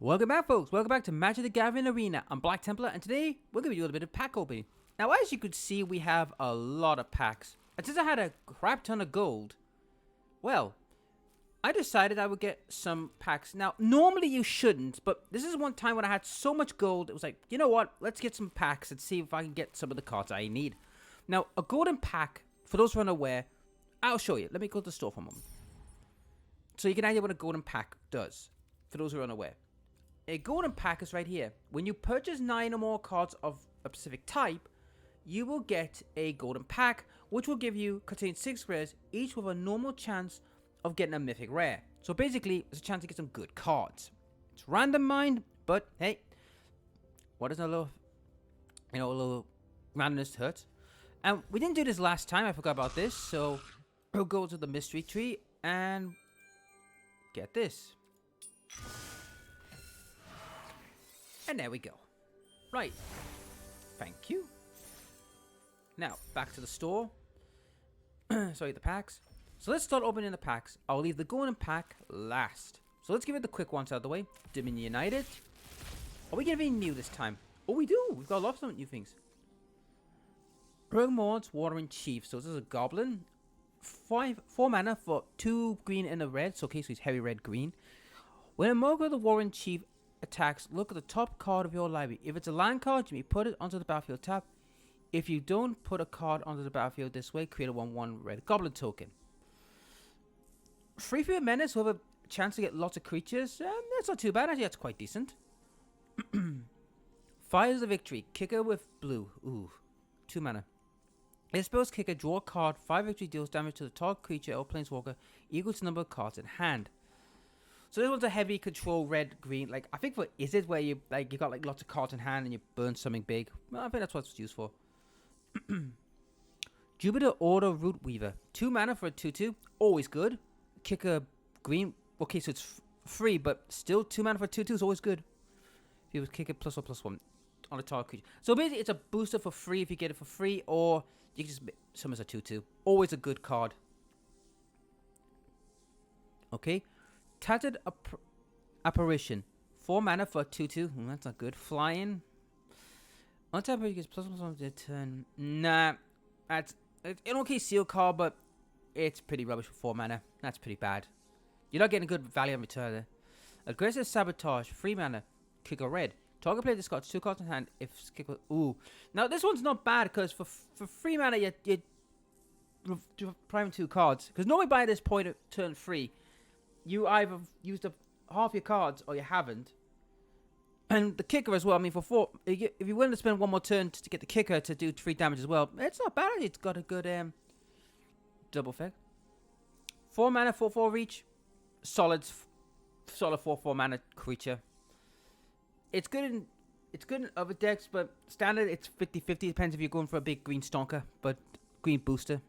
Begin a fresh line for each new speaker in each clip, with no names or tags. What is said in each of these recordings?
Welcome back, folks. Welcome back to Magic the Gathering Arena. I'm Black Templar, and today we're going to do a little bit of pack opening. Now, as you could see, we have a lot of packs. And since I had a crap ton of gold, well, I decided I would get some packs. Now, normally you shouldn't, but this is one time when I had so much gold, it was like, you know what? Let's get some packs and see if I can get some of the cards I need. Now, a golden pack, for those who are unaware, I'll show you. Let me go to the store for a moment. So you can idea what a golden pack does, for those who are unaware. A golden pack is right here. When you purchase 9 or more cards of a specific type, you will get a golden pack, which will contain 6 rares, each with a normal chance of getting a mythic rare. So basically, it's a chance to get some good cards. It's random mind, but hey, what does a little randomness hurt? And we didn't do this last time. I forgot about this, so we'll go to the mystery tree and get this. And there we go. Right. Thank you. Now, back to the store. Sorry, the packs. So let's start opening the packs. I'll leave the golden pack last. So let's give it the quick ones out of the way. Dominion United. Are we getting anything new this time? Oh, we do. We've got lots of new things. Bergmord's Watering Chief. So this is a goblin. 4 mana for 2 green and a red. So okay, so he's heavy red green. When a Mogul the Warren Chief attacks, look at the top card of your library. If it's a land card, you may put it onto the battlefield tap. If you don't put a card onto the battlefield this way, create a 1/1 red goblin token. Free for menace with a chance to get lots of creatures. That's not too bad. Actually, that's quite decent. Fires the Victory. Kicker with blue. Ooh. 2 mana. It spells kicker, draw a card. 5 victory deals damage to the target creature or planeswalker equal to the number of cards in hand. So this one's a heavy control red green. Like I think for Izzet where you got like lots of cards in hand and you burn something big. Well, I think that's what it's used for. Jupiter Order Root Weaver. 2 mana for a 2/2. Always good. Kicker green. Okay, so it's free, but still 2 mana for a 2/2 is always good. If you was kicker +1/+1 on a target creature. So basically it's a booster for free if you get it for free, or you can just summon as a 2/2. Always a good card. Okay. Tattered Apparition. 4 mana for a 2/2. That's not good. Flying. On top of it, gets +1/+1 to turn. Nah. It's an okay seal card, but it's pretty rubbish for 4 mana. That's pretty bad. You're not getting good value on return there. Aggressive Sabotage. 3 mana. Kick a red. Target player discards 2 cards in hand if kick. Ooh. Now, this one's not bad because for 3 mana, you're priming 2 cards. Because normally by this point at turn 3, you either used up half your cards or you haven't. And the kicker as well. I mean, for 4, if you're willing to spend 1 more turn to get the kicker to do 3 damage as well, it's not bad. It's got a good double effect. 4 mana, 4/4 reach. Solid 4/4 mana creature. It's good in other decks, but standard it's 50-50. Depends if you're going for a big green stonker, but green booster.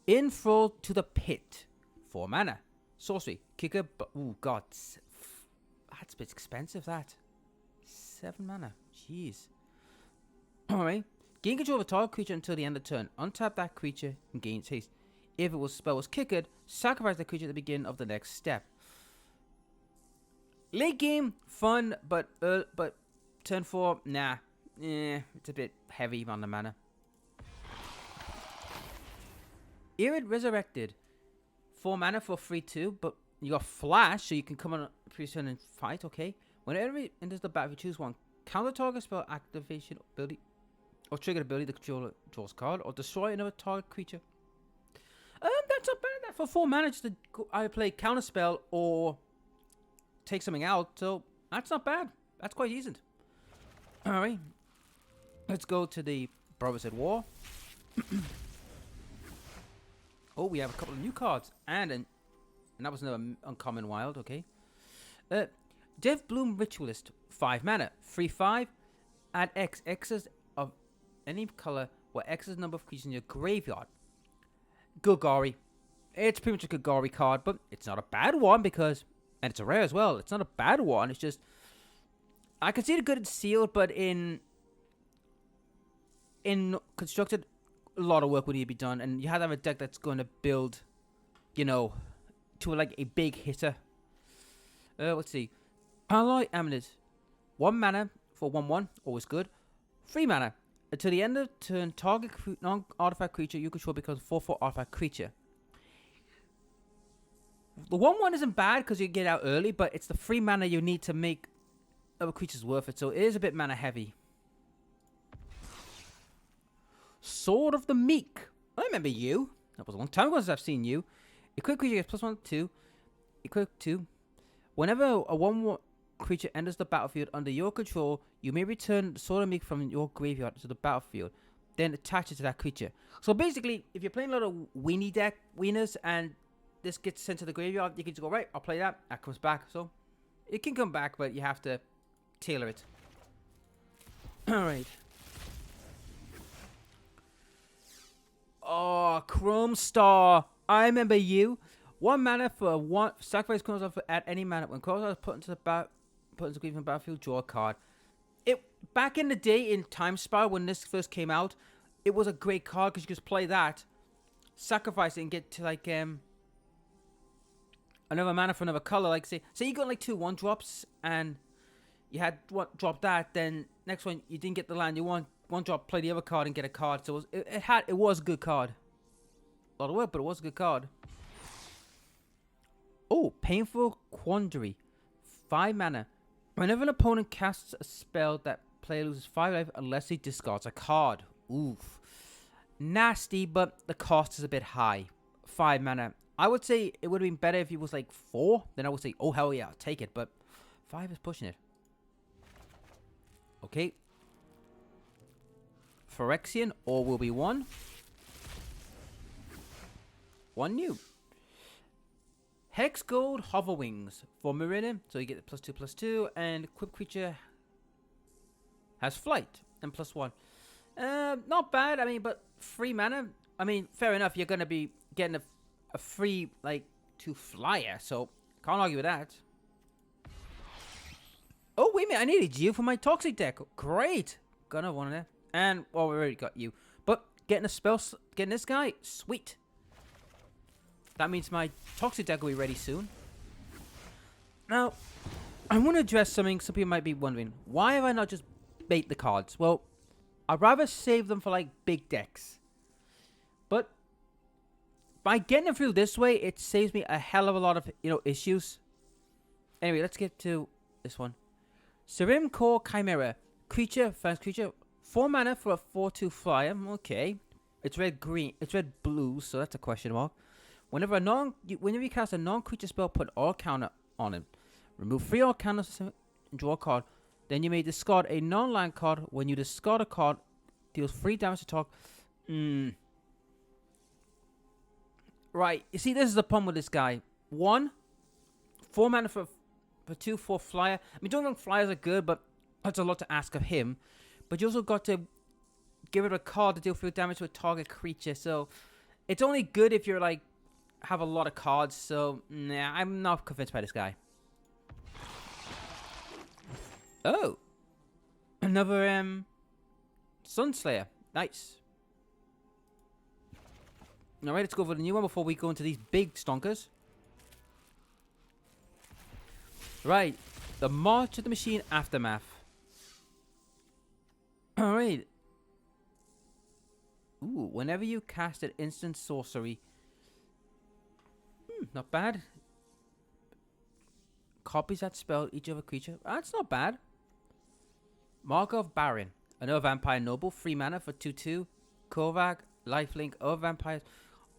Enthrall to the Pit. 4 mana. Sorcery. Kicker. Ooh, God. That's a bit expensive, that. 7 mana. Jeez. Alright. Gain control of a target creature until the end of the turn. Untap that creature and gain haste. If it was spell was kickered, sacrifice the creature at the beginning of the next step. Late game, fun, but turn 4, nah. It's a bit heavy on the mana. Irid Resurrected. 4 mana for 3/2, but you got Flash, so you can come on a pre-turn and fight, okay? When enemy enters the battle, you choose 1. Counter target spell activation ability, or trigger ability, the controller draws card, or destroy another target creature. That's not bad. That for 4 mana, just to either play counter spell or take something out, so that's not bad. That's quite decent. Alright. Let's go to the Brothers at War. Oh, we have a couple of new cards. And that was another uncommon wild, okay. Death Bloom Ritualist. 5 mana. 3/5. Add X. X's of any color where X is the number of creatures in your graveyard. Golgari. It's pretty much a Golgari card, but it's not a bad one because... And it's a rare as well. It's not a bad one. It's just... I can see the good in sealed, but in constructed, a lot of work would need to be done. And you have to have a deck that's going to build, you know, to like a big hitter. Let's see. Alloy Amulet. 1 mana for 1/1, always good. 3 mana. Until the end of turn, target non-artifact creature you control becomes 4/4 artifact creature. The 1/1 isn't bad because you get out early, but it's the 3 mana you need to make other creatures worth it, so it is a bit mana heavy. Sword of the Meek. I remember you. That was a long time ago since I've seen you. Equip creature gets +1/+2. Equip 2. Whenever a 1/1 creature enters the battlefield under your control, you may return the Sword of Meek from your graveyard to the battlefield, then attach it to that creature. So basically, if you're playing a lot of wieners, and this gets sent to the graveyard, you can just go, right, I'll play that. That comes back. So it can come back, but you have to tailor it. Alright. Oh, Chrome Star. I remember you. 1 mana for 1. Sacrifice Chrome Star at any mana. When Chrome Star is put into the battlefield, draw a card. Back in the day in Time Spiral, when this first came out, it was a great card because you could just play that, sacrifice it, and get to like another mana for another color. Like say you got like 2 1-drops and you had drop that, then next one you didn't get the land you want. 1-drop, play the other card and get a card. So it was a good card. A lot of work, but it was a good card. Oh, Painful Quandary. 5 mana. Whenever an opponent casts a spell, that player loses 5 life unless he discards a card. Oof. Nasty, but the cost is a bit high. 5 mana. I would say it would have been better if it was like 4. Then I would say, oh hell yeah, I'll take it. But 5 is pushing it. Okay. Phyrexian, or will be 1. 1 new. Hex Gold Hover Wings for Meridian, so you get +2/+2, and equipped creature has flight and +1. Not bad. I mean, but 3 mana. I mean, fair enough. You're gonna be getting a free like 2 flyer, so can't argue with that. Oh wait a minute, I needed you for my toxic deck. Great, gonna want it. And well, we already got you, but getting a spell, getting this guy, sweet. That means my toxic deck will be ready soon. Now, I want to address something some people might be wondering. Why have I not just bait the cards? Well, I'd rather save them for like big decks. But by getting them through this way, it saves me a hell of a lot of, issues. Anyway, let's get to this one. Serim Core Chimera. Creature, first creature. 4 mana for a 4/2 flyer. Okay. It's red-green. It's red-blue, so that's a question mark. Whenever you cast a non-creature spell, put all counter on it. Remove 3 all counters and draw a card. Then you may discard a non-land card. When you discard a card, deals 3 damage to target. Right. You see, this is the problem with this guy. 1, 4 mana for 2/4 flyer. I mean, don't think flyers are good, but that's a lot to ask of him. But you also got to give it a card to deal 3 damage to a target creature. So it's only good if you're like have a lot of cards. So nah, I'm not convinced by this guy. Oh, another Sunslayer. Nice. All right, let's go for the new one before we go into these big stonkers. Right, the March of the Machine Aftermath. All right. Ooh, whenever you cast an instant sorcery. Not bad. Copies that spell each other creature. That's not bad. Markov Baron. Another Vampire Noble. 3 mana for 2/2. Korvac. Lifelink. Other vampires.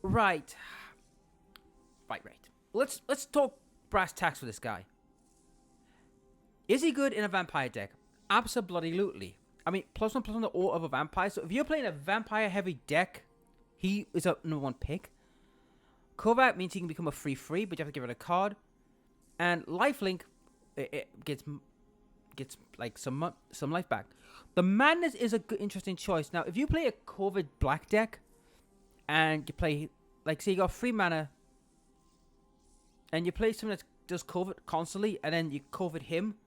Right. Right. Let's talk brass tacks for this guy. Is he good in a vampire deck? Absolutely. I mean, +1/+1 to all other vampires. So if you're playing a vampire heavy deck, he is a #1 pick. Korvac means he can become a 3/3, but you have to give it a card. And Lifelink, it gets like some life back. The Madness is a good, interesting choice. Now, if you play a COVID black deck, and you play, like, say you got 3 mana, and you play something that does COVID constantly, and then you COVID him,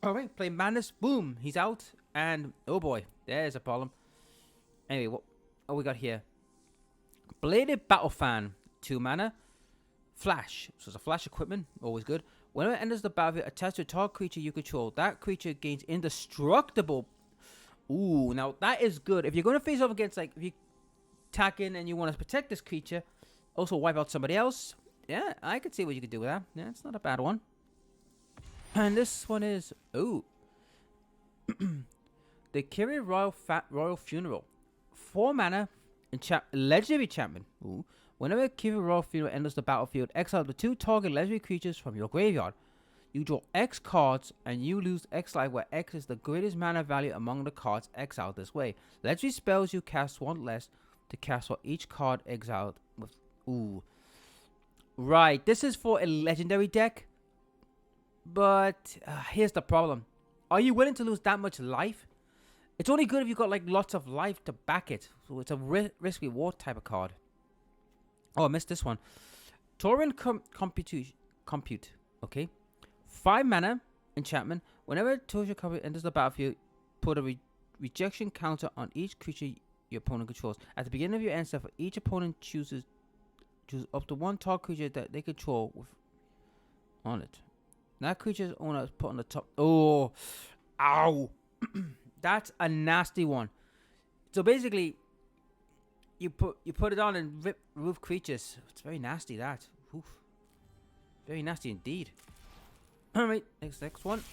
alright, play Madness, boom, he's out, and oh boy, there's a problem. Anyway, what we got here? Bladed Battle Fan, 2 mana. Flash, so it's a flash equipment, always good. Whenever it enters the battlefield, attached to a target creature you control, that creature gains indestructible. Ooh, now that is good. If you're going to face off against, like, if you attack in and you want to protect this creature, also wipe out somebody else. Yeah, I could see what you could do with that. Yeah, it's not a bad one. And this one is, ooh. The Kiri Royal Funeral. 4 mana, legendary enchantment. Ooh. Whenever Kiri Royal Funeral enters the battlefield, exile the 2 target legendary creatures from your graveyard. You draw X cards, and you lose X life, where X is the greatest mana value among the cards exiled this way. Legendary spells you cast 1 less to cast for each card exiled with. Ooh. Right, this is for a legendary deck. But here's the problem. Are you willing to lose that much life? It's only good if you've got like lots of life to back it. So it's a risk reward type of card. Oh, I missed this one. Tauren Compute. Okay. 5 mana enchantment. Whenever Tauren Compute enters the battlefield, put a rejection counter on each creature your opponent controls. At the beginning of your end step, each opponent chooses up to 1 target creature that they control with on it. That creature's owner is put on the top. Oh, ow. That's a nasty one. So basically, you put it on and remove creatures. It's very nasty, that. Oof. Very nasty indeed. Alright, next one.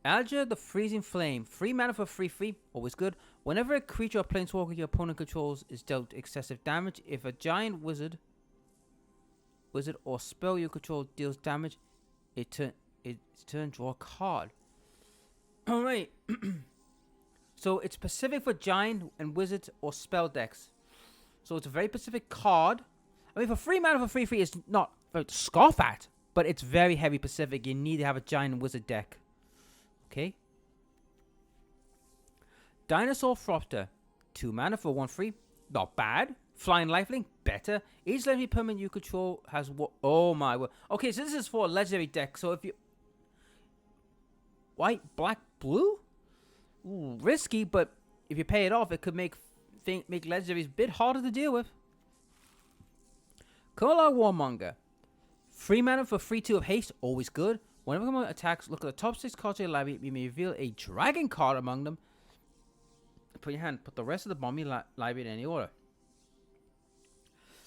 Alger the Freezing Flame. 3 mana for free. Always good. Whenever a creature or planeswalker your opponent controls is dealt excessive damage, if a giant wizard or spell you control deals damage, its turn draw a card. Alright. So it's specific for giant and wizard or spell decks. So it's a very specific card. I mean, for 3 mana for free is not to scoff at, but it's very heavy specific. You need to have a giant and wizard deck. Okay. Dinosaur Thropter. 2 mana for 1 free. Not bad. Flying Lifelink, better. Each legendary permanent you control has what? Oh my word. Okay, so this is for a legendary deck. So if you white, black, blue, ooh, risky. But if you pay it off, it could make legendaries a bit harder to deal with. Kolar Warmonger. 3 mana for 3/2 of haste, always good. Whenever someone attacks, look at the top 6 cards of your library. You may reveal a dragon card among them. Put your hand. Put the rest of the bomb library in any order.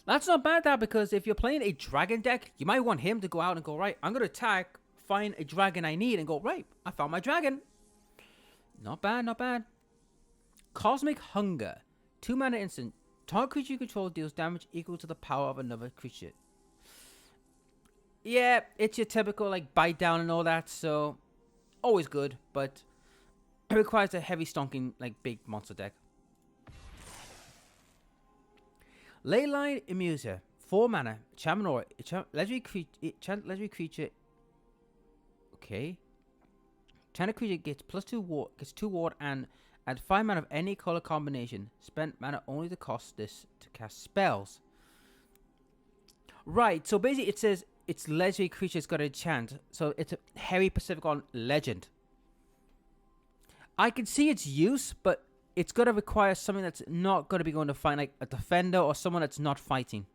That's not bad, that, because if you're playing a dragon deck, you might want him to go out and go, right, I'm going to attack, find a dragon I need, and go, right, I found my dragon. Not bad, not bad. Cosmic Hunger. 2 mana instant. Target creature you control deals damage equal to the power of another creature. Yeah, it's your typical, like, bite down and all that, so always good, but it requires a heavy stonking, like, big monster deck. Leyline Immuser. 4 mana. Chamanor. Legendary creature. Okay. Channel creature gets +2 ward, gets 2 ward, and add 5 mana of any color combination. Spend mana only to cost this to cast spells. Right, so basically it says it's legendary creature's got a enchant, so it's a heavy specific on legend. I can see its use, but it's going to require something that's not going to be going to fight, like a defender or someone that's not fighting.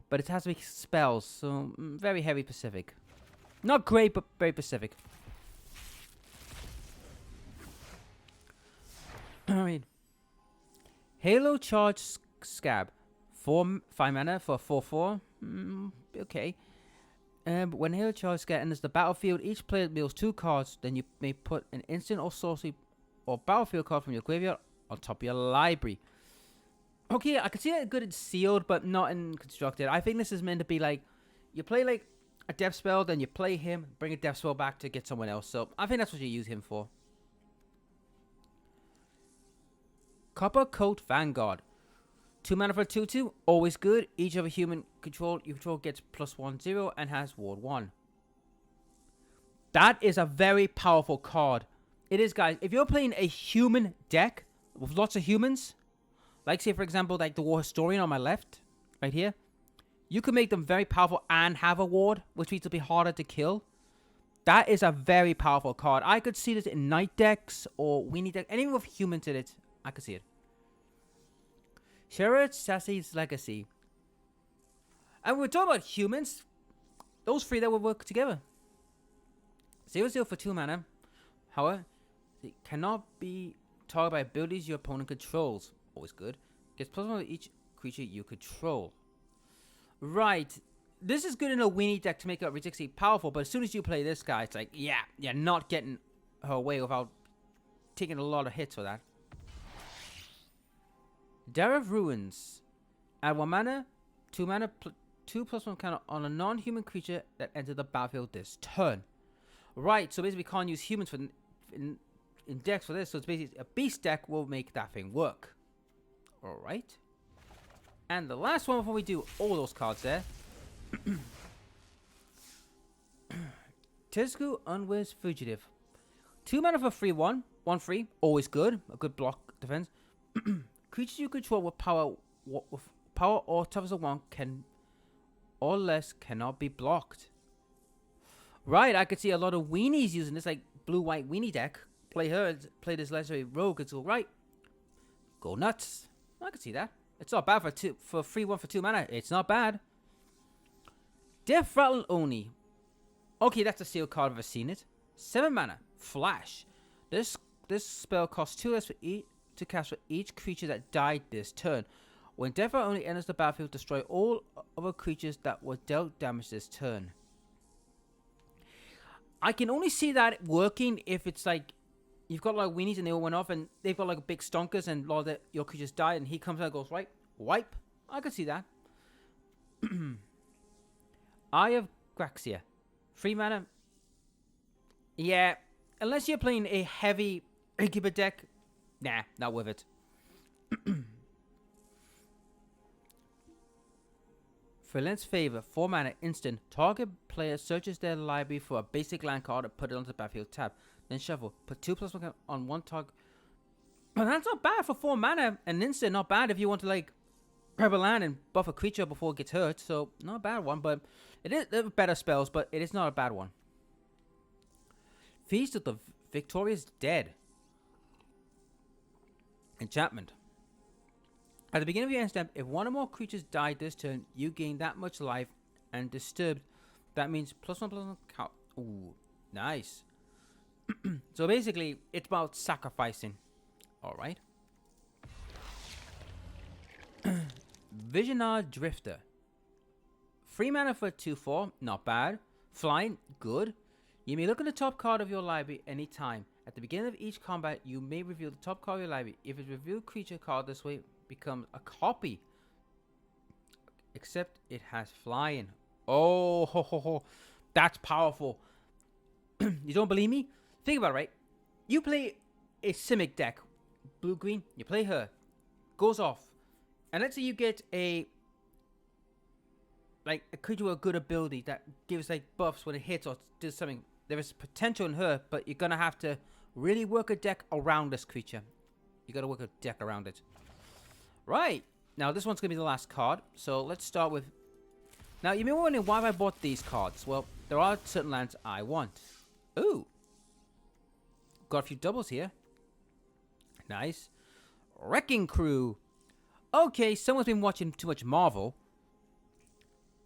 But it has to be spells, so very heavy specific. Not great, but very specific. Alright. Halo Charge Scab. 5 mana for 4/4. Okay. When Halo Charge Scab enters the battlefield, each player deals 2 cards. Then you may put an instant or sorcery or battlefield card from your graveyard on top of your library. Okay, I can see that good in sealed, but not in constructed. I think this is meant to be like, you play like a death spell, then you play him, bring a death spell back to get someone else. So I think that's what you use him for. Copper Coat Vanguard. 2 mana for 2/2, always good. Each of a human you control gets +1/0 and has ward 1. That is a very powerful card. It is, guys. If you're playing a human deck with lots of humans, like say for example like the War Historian on my left, right here, you can make them very powerful and have a ward, which means it'll be harder to kill. That is a very powerful card. I could see this in night decks or weenie deck, anything with humans in it. I could see it. Sherrod Sassy's Legacy. And we're talking about humans. Those three that will work together. 0/0 for 2 mana. However, it cannot be targeted by abilities your opponent controls. Always good. Gets +1 with each creature you control. Right. This is good in a weenie deck to make it ridiculously powerful, but as soon as you play this guy, it's like, yeah, you're not getting her away without taking a lot of hits for that. Dare of Ruins. Add 1 mana, 2 mana, 2/+1 counter on a non-human creature that entered the battlefield this turn. Right, so basically we can't use humans in decks for this, so it's basically a beast deck will make that thing work. Alright. And the last one before we do all those cards there. Tezku Unwized Fugitive. 2 mana for 3/1. 1/3. Always good. A good block defense. Creatures you control with power or toughness of 1 can or less cannot be blocked. Right, I could see a lot of weenies using this, like blue-white weenie deck. Play her, play this legendary rogue, it's alright. Go nuts. I can see that. It's not bad for 3/1 for 2 mana. It's not bad. Death Rattle Oni. Okay, that's a sealed card if I've seen it. 7 mana. Flash. This spell costs 2 less to cast for each creature that died this turn. When Death Rattle Oni enters the battlefield, destroy all other creatures that were dealt damage this turn. I can only see that working if it's like you've got like weenies and they all went off and they've got like big stonkers and a lot of your creatures died and he comes out and goes, right, wipe. I can see that. Eye of Graxia. 3 mana. Yeah, unless you're playing a heavy Incubate deck, nah, not worth it. For Lens Favor, 4 mana, instant. Target player searches their library for a basic land card and put it onto the battlefield tab. Then shuffle. Put 2/+1 on one target. But that's not bad for 4 mana. And instant, not bad if you want to like grab a land and buff a creature before it gets hurt. So, not a bad one, but it is better spells, but it is not a bad one. Feast of the Victorious Dead. Enchantment. At the beginning of your end step, if one or more creatures died this turn, you gain that much life and disturbed. That means +1/+1 count. Ooh, nice. So basically, it's about sacrificing. Alright. Visionar Drifter. 3 mana for 2/4, not bad. Flying, good. You may look at the top card of your library anytime. At the beginning of each combat, you may reveal the top card of your library. If it's revealed creature card this way, becomes a copy. Except it has flying. Oh, ho, ho, ho. That's powerful. You don't believe me? Think about it, right? You play a Simic deck. Blue-green. You play her. Goes off. And let's say you get a creature with a good ability that gives like buffs when it hits or does something. There is potential in her, but you're gonna have to really work a deck around this creature. You gotta work a deck around it. Right. Now this one's gonna be the last card. So let's start with. Now you may be wondering why I bought these cards. Well, there are certain lands I want. Ooh. Got a few doubles here. Nice. Wrecking Crew. Okay, someone's been watching too much Marvel.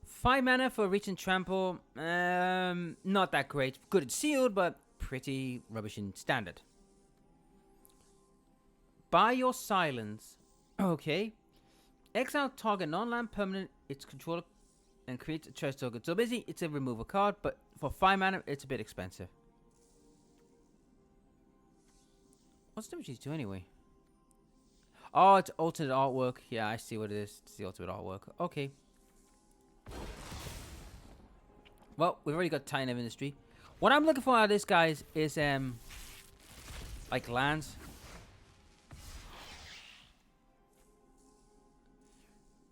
5 mana for Reach and Trample. Not that great. Good and sealed, but pretty rubbish in standard. By Your Silence. Okay. Exile target non-land permanent, its controller, and create a choice token. So basically, it's a removal card, but for 5 mana, it's a bit expensive. What's the damage do anyway? Oh, it's alternate artwork. Yeah, I see what it is. It's the alternate artwork. Okay. Well, we've already got Titan of Industry. What I'm looking for out of this, guys, is like lands.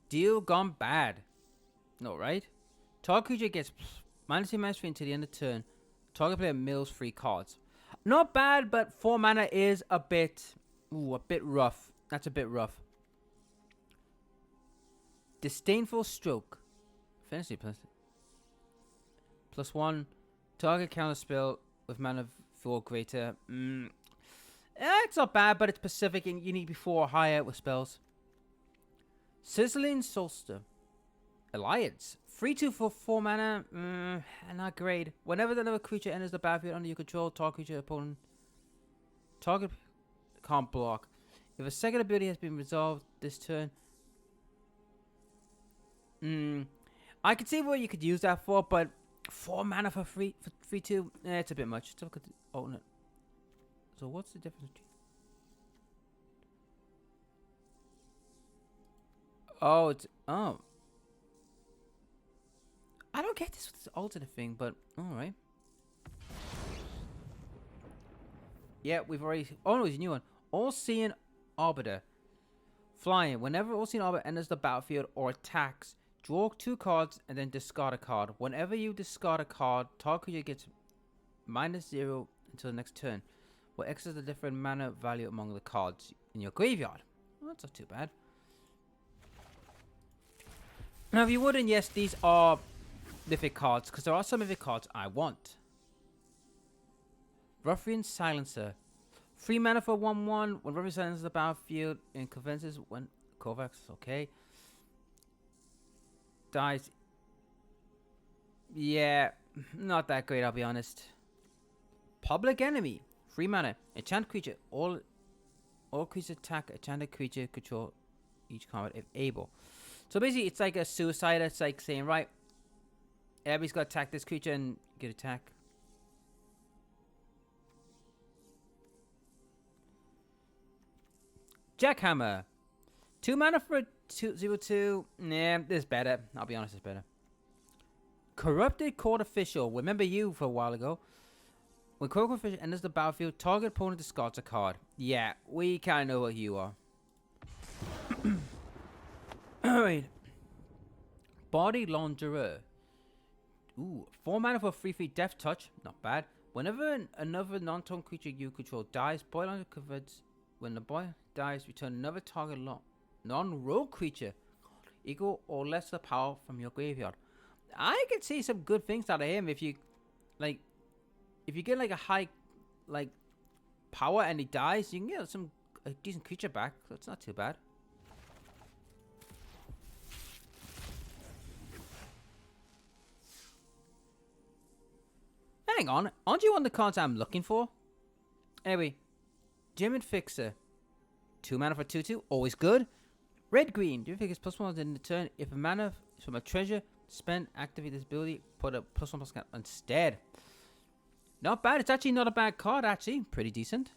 Deal gone bad. No, right? Target creature gets -2/-3 until the end of turn. Target player mills 3 cards. Not bad, but 4 mana is a bit rough. That's a bit rough. Disdainful Stroke. Fantasy +1. Target counter spell with mana 4 greater. It's not bad, but it's Pacific and you need to be 4 or higher with spells. Sizzling Solstice. Alliance. 3/2 for 4 mana. Not great. Whenever another creature enters the battlefield under your control, target creature opponent. Target can't block. If a second ability has been resolved this turn. I could see what you could use that for, but 4 mana for 3/2. It's a bit much. Let's look at the alternate. So what's the difference? Oh, it's I don't get this with this alternate thing, but alright. Yeah, we've already. Oh no, it's a new one. All-Seeing Arbiter. Flying. Whenever All-Seeing Arbiter enters the battlefield or attacks, draw 2 cards and then discard a card. Whenever you discard a card, target creature gets -0 until the next turn. What X is the different mana value among the cards in your graveyard. Well, that's not too bad. Now, if you wouldn't, yes, these are mythic cards, because there are some mythic cards I want. Ruffian Silencer. 3 mana for 1/1. When Ruffian Silencer the battlefield and convinces when Kovacs, okay. Dies. Yeah, not that great, I'll be honest. Public Enemy. 3 mana. Enchant creature. All creatures attack enchanted creature control each combat if able. So basically, it's like a suicide. It's like saying, right, everybody's got to attack this creature and get attack. Jackhammer. 2 mana for a 2/2. Nah, this is better. I'll be honest, it's better. Corrupted Court Official. Remember you for a while ago. When Court Official enters the battlefield, target opponent discards a card. Yeah, we kind of know what you are. Alright. Body Launderer. Ooh, 4 mana for 3/3 Death Touch. Not bad. Whenever another non-tone creature you control dies, Body Launderer converts. When the boy dies, return another target non-rogue creature equal or less the power from your graveyard. I can see some good things out of him if you, like, if you get like a high, like, power and he dies, you can get a decent creature back. So it's not too bad. Hang on, aren't you on the cards I'm looking for? Anyway, Gem and Fixer. 2 mana for 2/2, always good. Red green. Do you think it's +1 in the turn? If a mana from a treasure spent, activate this ability, put a +1/+1 instead. Not bad. It's actually not a bad card, actually. Pretty decent.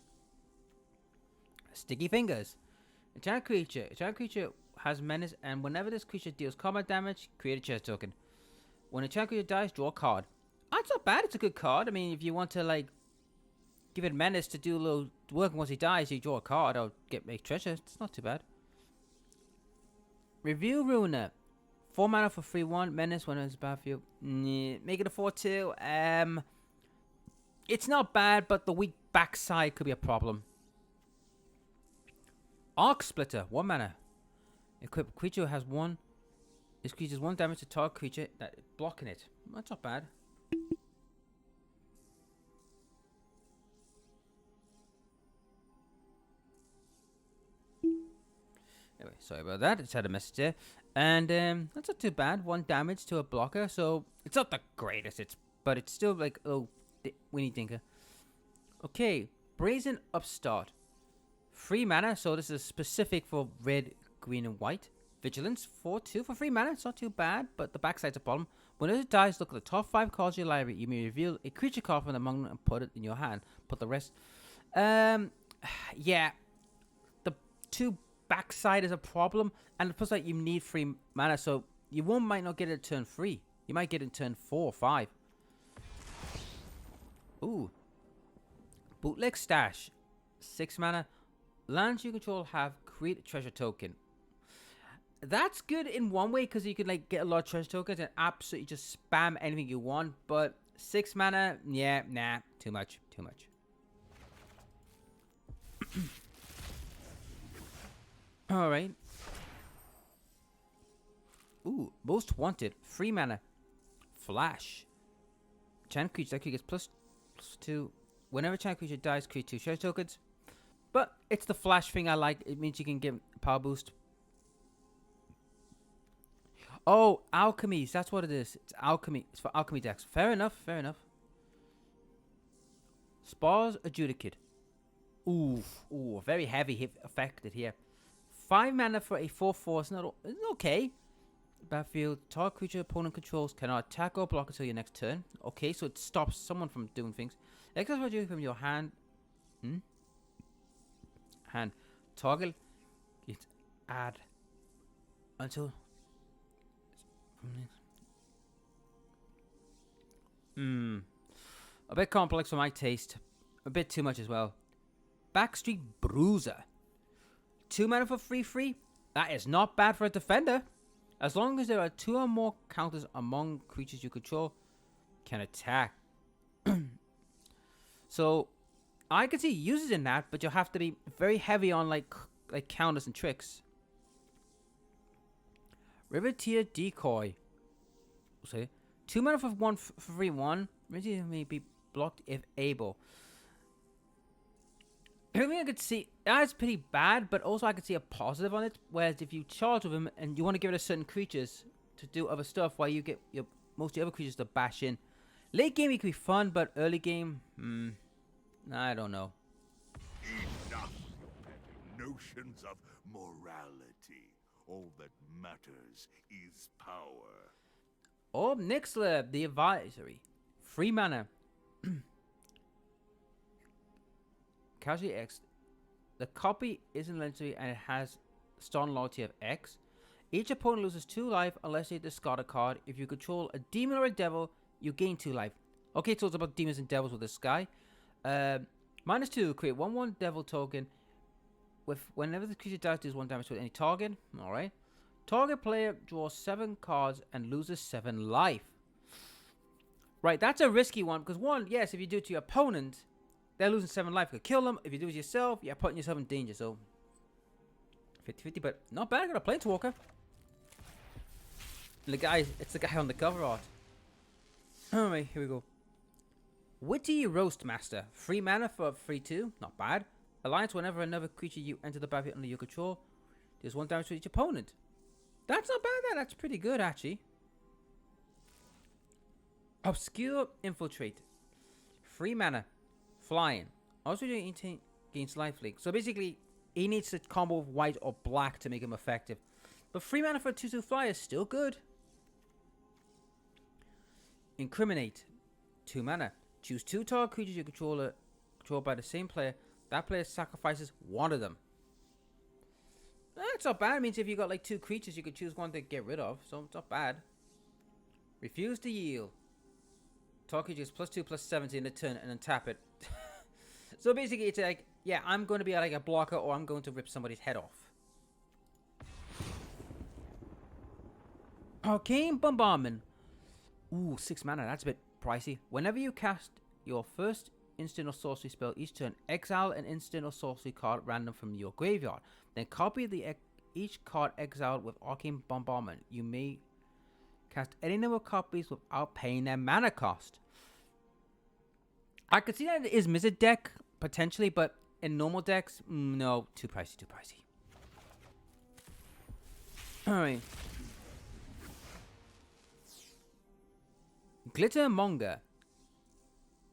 Sticky Fingers. Enchanted creature. Enchanted creature has menace, and whenever this creature deals combat damage, create a treasure token. When a enchanted creature dies, draw a card. That's not bad. It's a good card. I mean, if you want to, like, give it menace to do a little work, and once he dies, you draw a card or make treasure. It's not too bad. Review Ruiner. 4 mana for 3/1. Menace when it's battlefield. Make it a 4/2. It's not bad, but the weak backside could be a problem. Arc Splitter. 1 mana. Equip creature has 1. This creature has 1 damage to target creature that is blocking it. That's not bad. Anyway, sorry about that. It's had a message there. And that's not too bad. 1 damage to a blocker. So it's not the greatest. But it's still like a little Winnie Dinker. Okay. Brazen Upstart. 3 mana. So this is specific for red, green, and white. Vigilance. 4/2 for 3 mana. It's not too bad. But the backside's a problem. When it dies, look at the top 5 cards of your library. You may reveal a creature card from among them and put it in your hand. Put the rest. Yeah. The 2 backside is a problem, and plus, like, you need 3 mana, so you might not get it turn 3. You might get it turn 4 or 5. Ooh. Bootleg Stash. 6 mana. Lands you control have create a treasure token. That's good in one way because you can, like, get a lot of treasure tokens and absolutely just spam anything you want. But 6 mana, yeah, nah, too much. All right. Ooh, Most Wanted. 3 mana. Flash. Enchant creature. That creature gets +2. Whenever enchant creature dies, create 2 treasure tokens. But it's the flash thing I like. It means you can give power boost. Oh, alchemies. That's what it is. It's alchemy. It's for alchemy decks. Fair enough. Fair enough. Spars Adjudicate. Ooh, ooh, very heavy hit affected here. 5 mana for a 4/4. It's okay. Battlefield, target creature opponent controls cannot attack or block until your next turn. Okay, so it stops someone from doing things. Exile you from your hand. Hand. Toggle. It add until. A bit complex for my taste. A bit too much as well. Backstreet Bruiser. 2 mana for free. That is not bad for a defender. As long as there are 2 or more counters among creatures you control, can attack. So, I can see uses in that, but you'll have to be very heavy on like counters and tricks. Riveteer Decoy. Say 2 mana for 1 free 1. Riveteer may be blocked if able. I mean, I could see that's pretty bad, but also I could see a positive on it. Whereas if you charge with him and you want to give it to certain creatures to do other stuff, while you get most of the other creatures to bash in. Late game it could be fun, but early game, I don't know.
Enough, you petty notions of morality. All that matters is power.
Oh, Nixler, the Advisory. 3 mana. Casualty X. The copy isn't legendary and it has stun loyalty of X. Each opponent loses 2 life unless they discard a card. If you control a demon or a devil, you gain 2 life. Okay, so it's about demons and devils with this guy. -2, create 1/1 devil token. With whenever the creature dies, deals 1 damage to any target. Alright. Target player draws 7 cards and loses 7 life. Right, that's a risky one because one, yes, if you do it to your opponent, they're losing 7 life. You could kill them. If you do it yourself, you're putting yourself in danger. So 50-50, but not bad. I got a Planeswalker. And the guy, it's the guy on the cover art. Alright, here we go. Witty Roast Master. 3 mana for 3/2. Not bad. Alliance, whenever another creature you enter the battlefield under your control, there's 1 damage to each opponent. That's not bad. That's pretty good, actually. Obscure Infiltrate. 3 mana. Flying. Also gains lifelink. So basically, he needs to combo with white or black to make him effective. But 3 mana for a 2/2 flyer is still good. Incriminate. 2 mana. Choose 2 target creatures you control by the same player. That player sacrifices 1 of them. That's not bad. It means if you got like 2 creatures, you could choose 1 to get rid of. So it's not bad. Refuse to yield. Target creatures +2/+70 in the turn and then tap it. So basically it's like, yeah, I'm going to be like a blocker or I'm going to rip somebody's head off. Arcane Bombardment. Ooh, 6 mana. That's a bit pricey. Whenever you cast your first instant or sorcery spell each turn, exile an instant or sorcery card random from your graveyard. Then copy each card exiled with Arcane Bombardment. You may cast any number of copies without paying their mana cost. I could see that it is Mizzet deck, potentially, but in normal decks, no, too pricey. Alright. Glittermonger.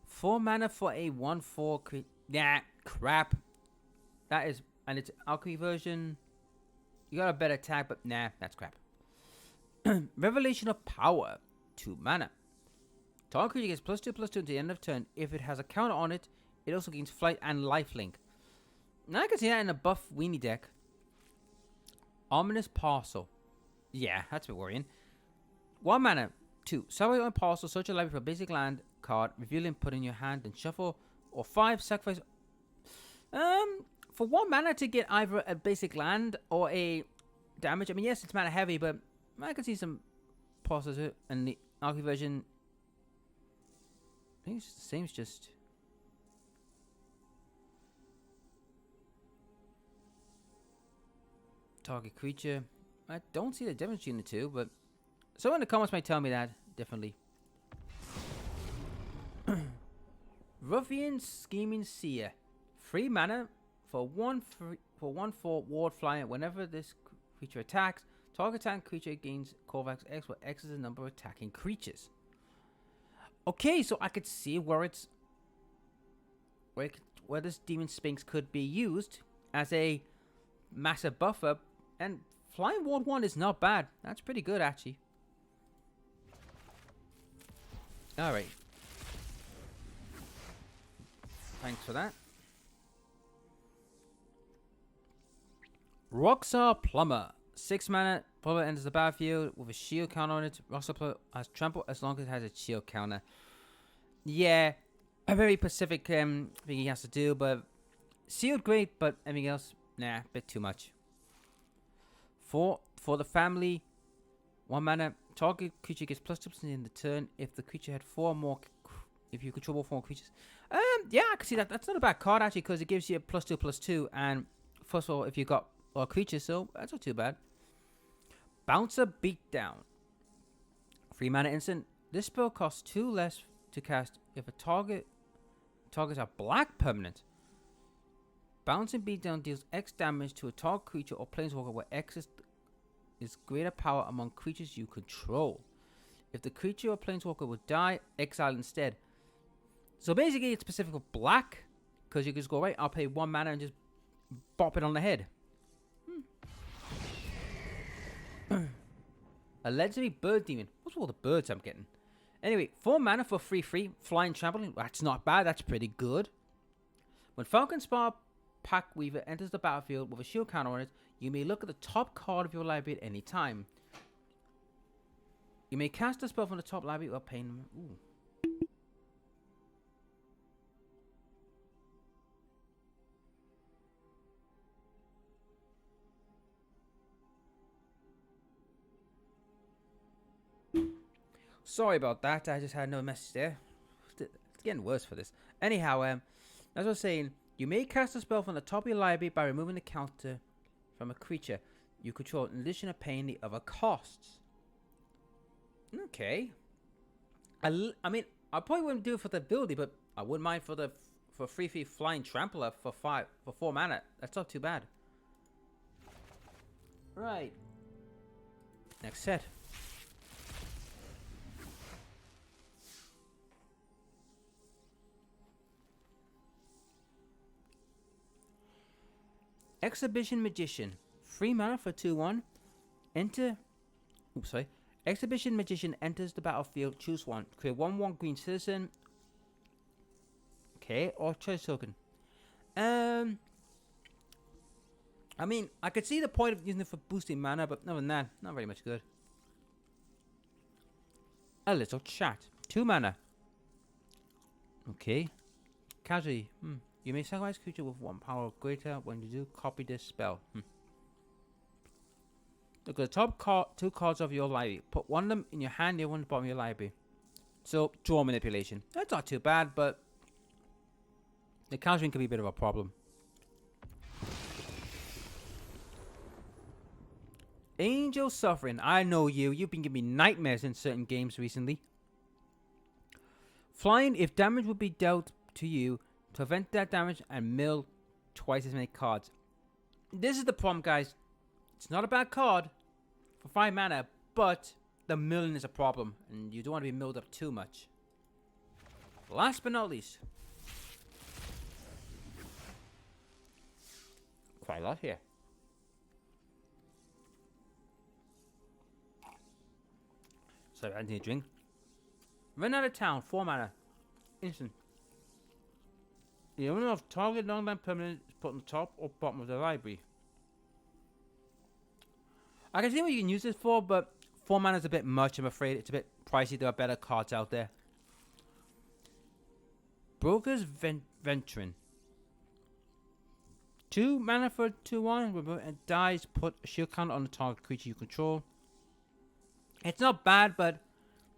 4 mana for a 1/4 Nah, crap. That is, and it's alchemy version. You got a better attack, but nah, that's crap. Revelation of Power. 2 mana. Target creature gets +2/+2 until the end of turn. If it has a counter on it, it also gains flight and lifelink. Now I can see that in a buff weenie deck. Ominous Parcel. Yeah, that's a bit worrying. 1 mana. 2. Sacrifice on Parcel. Search your library for a basic land card. Reveal and put in your hand and shuffle. Or 5. Sacrifice. For 1 mana to get either a basic land or a damage. I mean, yes, it's mana heavy, but I can see some parcels and the alchemy version. I think it's the same. It's just target creature. I don't see the difference between the two, but someone in the comments might tell me that differently. Ruffian Scheming Seer. 3 mana for 1/4 ward flying. Whenever this creature attacks, Target attacking creature gains Korvax X, where X is the number of attacking creatures. Okay, so I could see where it's where this Demon Sphinx could be used as a massive buffer, and Flying Ward 1 is not bad. That's pretty good, actually. Alright. Thanks for that. Roxar Plumber. 6 mana. Plumber enters the battlefield with a shield counter on it. Roxar Plumber has trample as long as it has a shield counter. Yeah, a very specific thing he has to do, but sealed great, but anything else, nah, a bit too much. For the family, 1 mana. Target creature gets +2% in the turn if the creature had 4 more. If you control 4 more creatures. Yeah, I can see that. That's not a bad card actually, because it gives you a +2/+2, and first of all, if you got a creature, so that's not too bad. Bouncer Beatdown. 3 mana instant. This spell costs 2 less to cast if a targets a black permanent. Bouncing Beatdown deals X damage to a target creature or planeswalker where X is greater power among creatures you control. If the creature or planeswalker would die, exile instead. So basically, it's specific for black, because you can just go, right, I'll pay 1 mana and just bop it on the head. A legendary bird demon. What's all the birds I'm getting? Anyway, 4 mana for 3/3, flying trampling. That's not bad, that's pretty good. When Falcon Spar Packweaver enters the battlefield with a shield counter on it, you may look at the top card of your library at any time. You may cast a spell from the top library without paying them. Ooh. Sorry about that, I just had no message there. It's getting worse for this. Anyhow, as I was saying, you may cast a spell from the top of your library by removing the counter from a creature you control in addition to paying the other costs. Okay. I mean, I probably wouldn't do it for the ability, but I wouldn't mind for 3/3 flying trampler for 4 mana. That's not too bad. Right. Next set. Exhibition Magician. 3 mana for 2/1. Exhibition Magician enters the battlefield. Choose one. Create 1/1 green citizen. Okay, or choice token. I mean, I could see the point of using it for boosting mana, but other than that, not very much good. A little chat. 2 mana. Okay. Casually. You may sacrifice a creature with 1 power or greater. When you do, copy this spell. Look at the top 2 cards of your library. Put one of them in your hand, the other one at the bottom of your library. So, draw manipulation. That's not too bad, but the countering can be a bit of a problem. Angel Suffering. I know you. You've been giving me nightmares in certain games recently. Flying, if damage would be dealt to you, prevent that damage and mill twice as many cards. This is the problem, guys. It's not a bad card for 5 mana, but the milling is a problem, and you don't want to be milled up too much. Last but not least, quite a lot here. Sorry, I need a drink. Run out of town, 4 mana. Instant. The owner of target non-land permanent is put on the top or bottom of the library. I can see what you can use this for, but 4 mana is a bit much, I'm afraid. It's a bit pricey. There are better cards out there. Broker's Veteran. 2 mana for 2/1. When it dies, put a shield counter on the target creature you control. It's not bad, but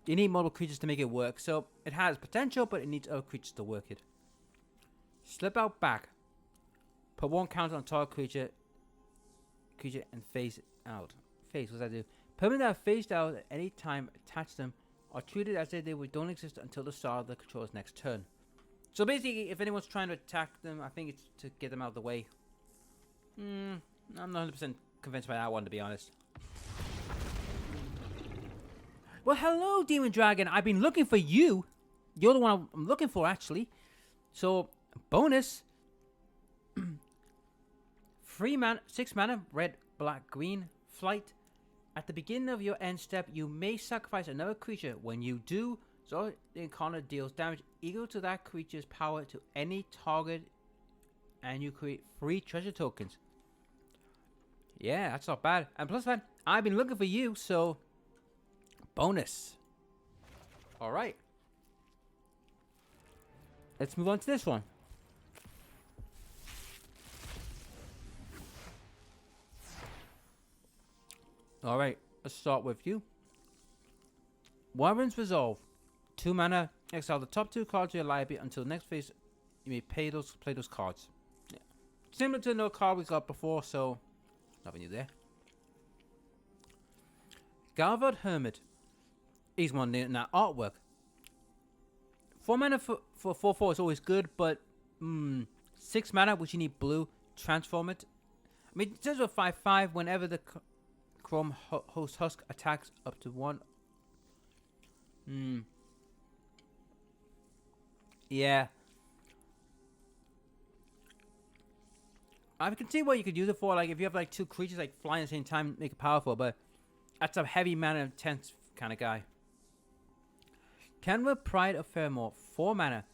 you need multiple creatures to make it work. So it has potential, but it needs other creatures to work it. Slip out back. Put 1 counter on target creature and phase it out. Phase, what does that do? Permanent that are phased out at any time, attach them, or treat it as if they don't exist until the start of the controller's next turn. So basically, if anyone's trying to attack them, I think it's to get them out of the way. I'm not 100% convinced by that one, to be honest. Well, hello, Demon Dragon. I've been looking for you. You're the one I'm looking for, actually. So, bonus. 6 mana, red, black, green, flight. At the beginning of your end step, you may sacrifice another creature. When you do, so the encounter deals damage equal to that creature's power to any target, and you create 3 treasure tokens. Yeah, that's not bad. And plus that, I've been looking for you, so bonus. Alright. Let's move on to this one. Alright, let's start with you. Warren's Resolve. 2 mana, exile the top 2 cards of your library until next phase. You may play those cards. Yeah. Similar to no card we got before, so nothing new there. Galvad Hermit. He's one in that artwork. 4 mana for 4/4 is always good, but 6 mana, which you need blue, transform it. I mean, in terms of 5/5, whenever the Chrome Host Husk attacks up to 1. Yeah. I can see what you could use it for, like if you have like 2 creatures like flying at the same time, make it powerful, but that's a heavy mana intense kind of guy. Canva Pride of Fairmore, 4 mana.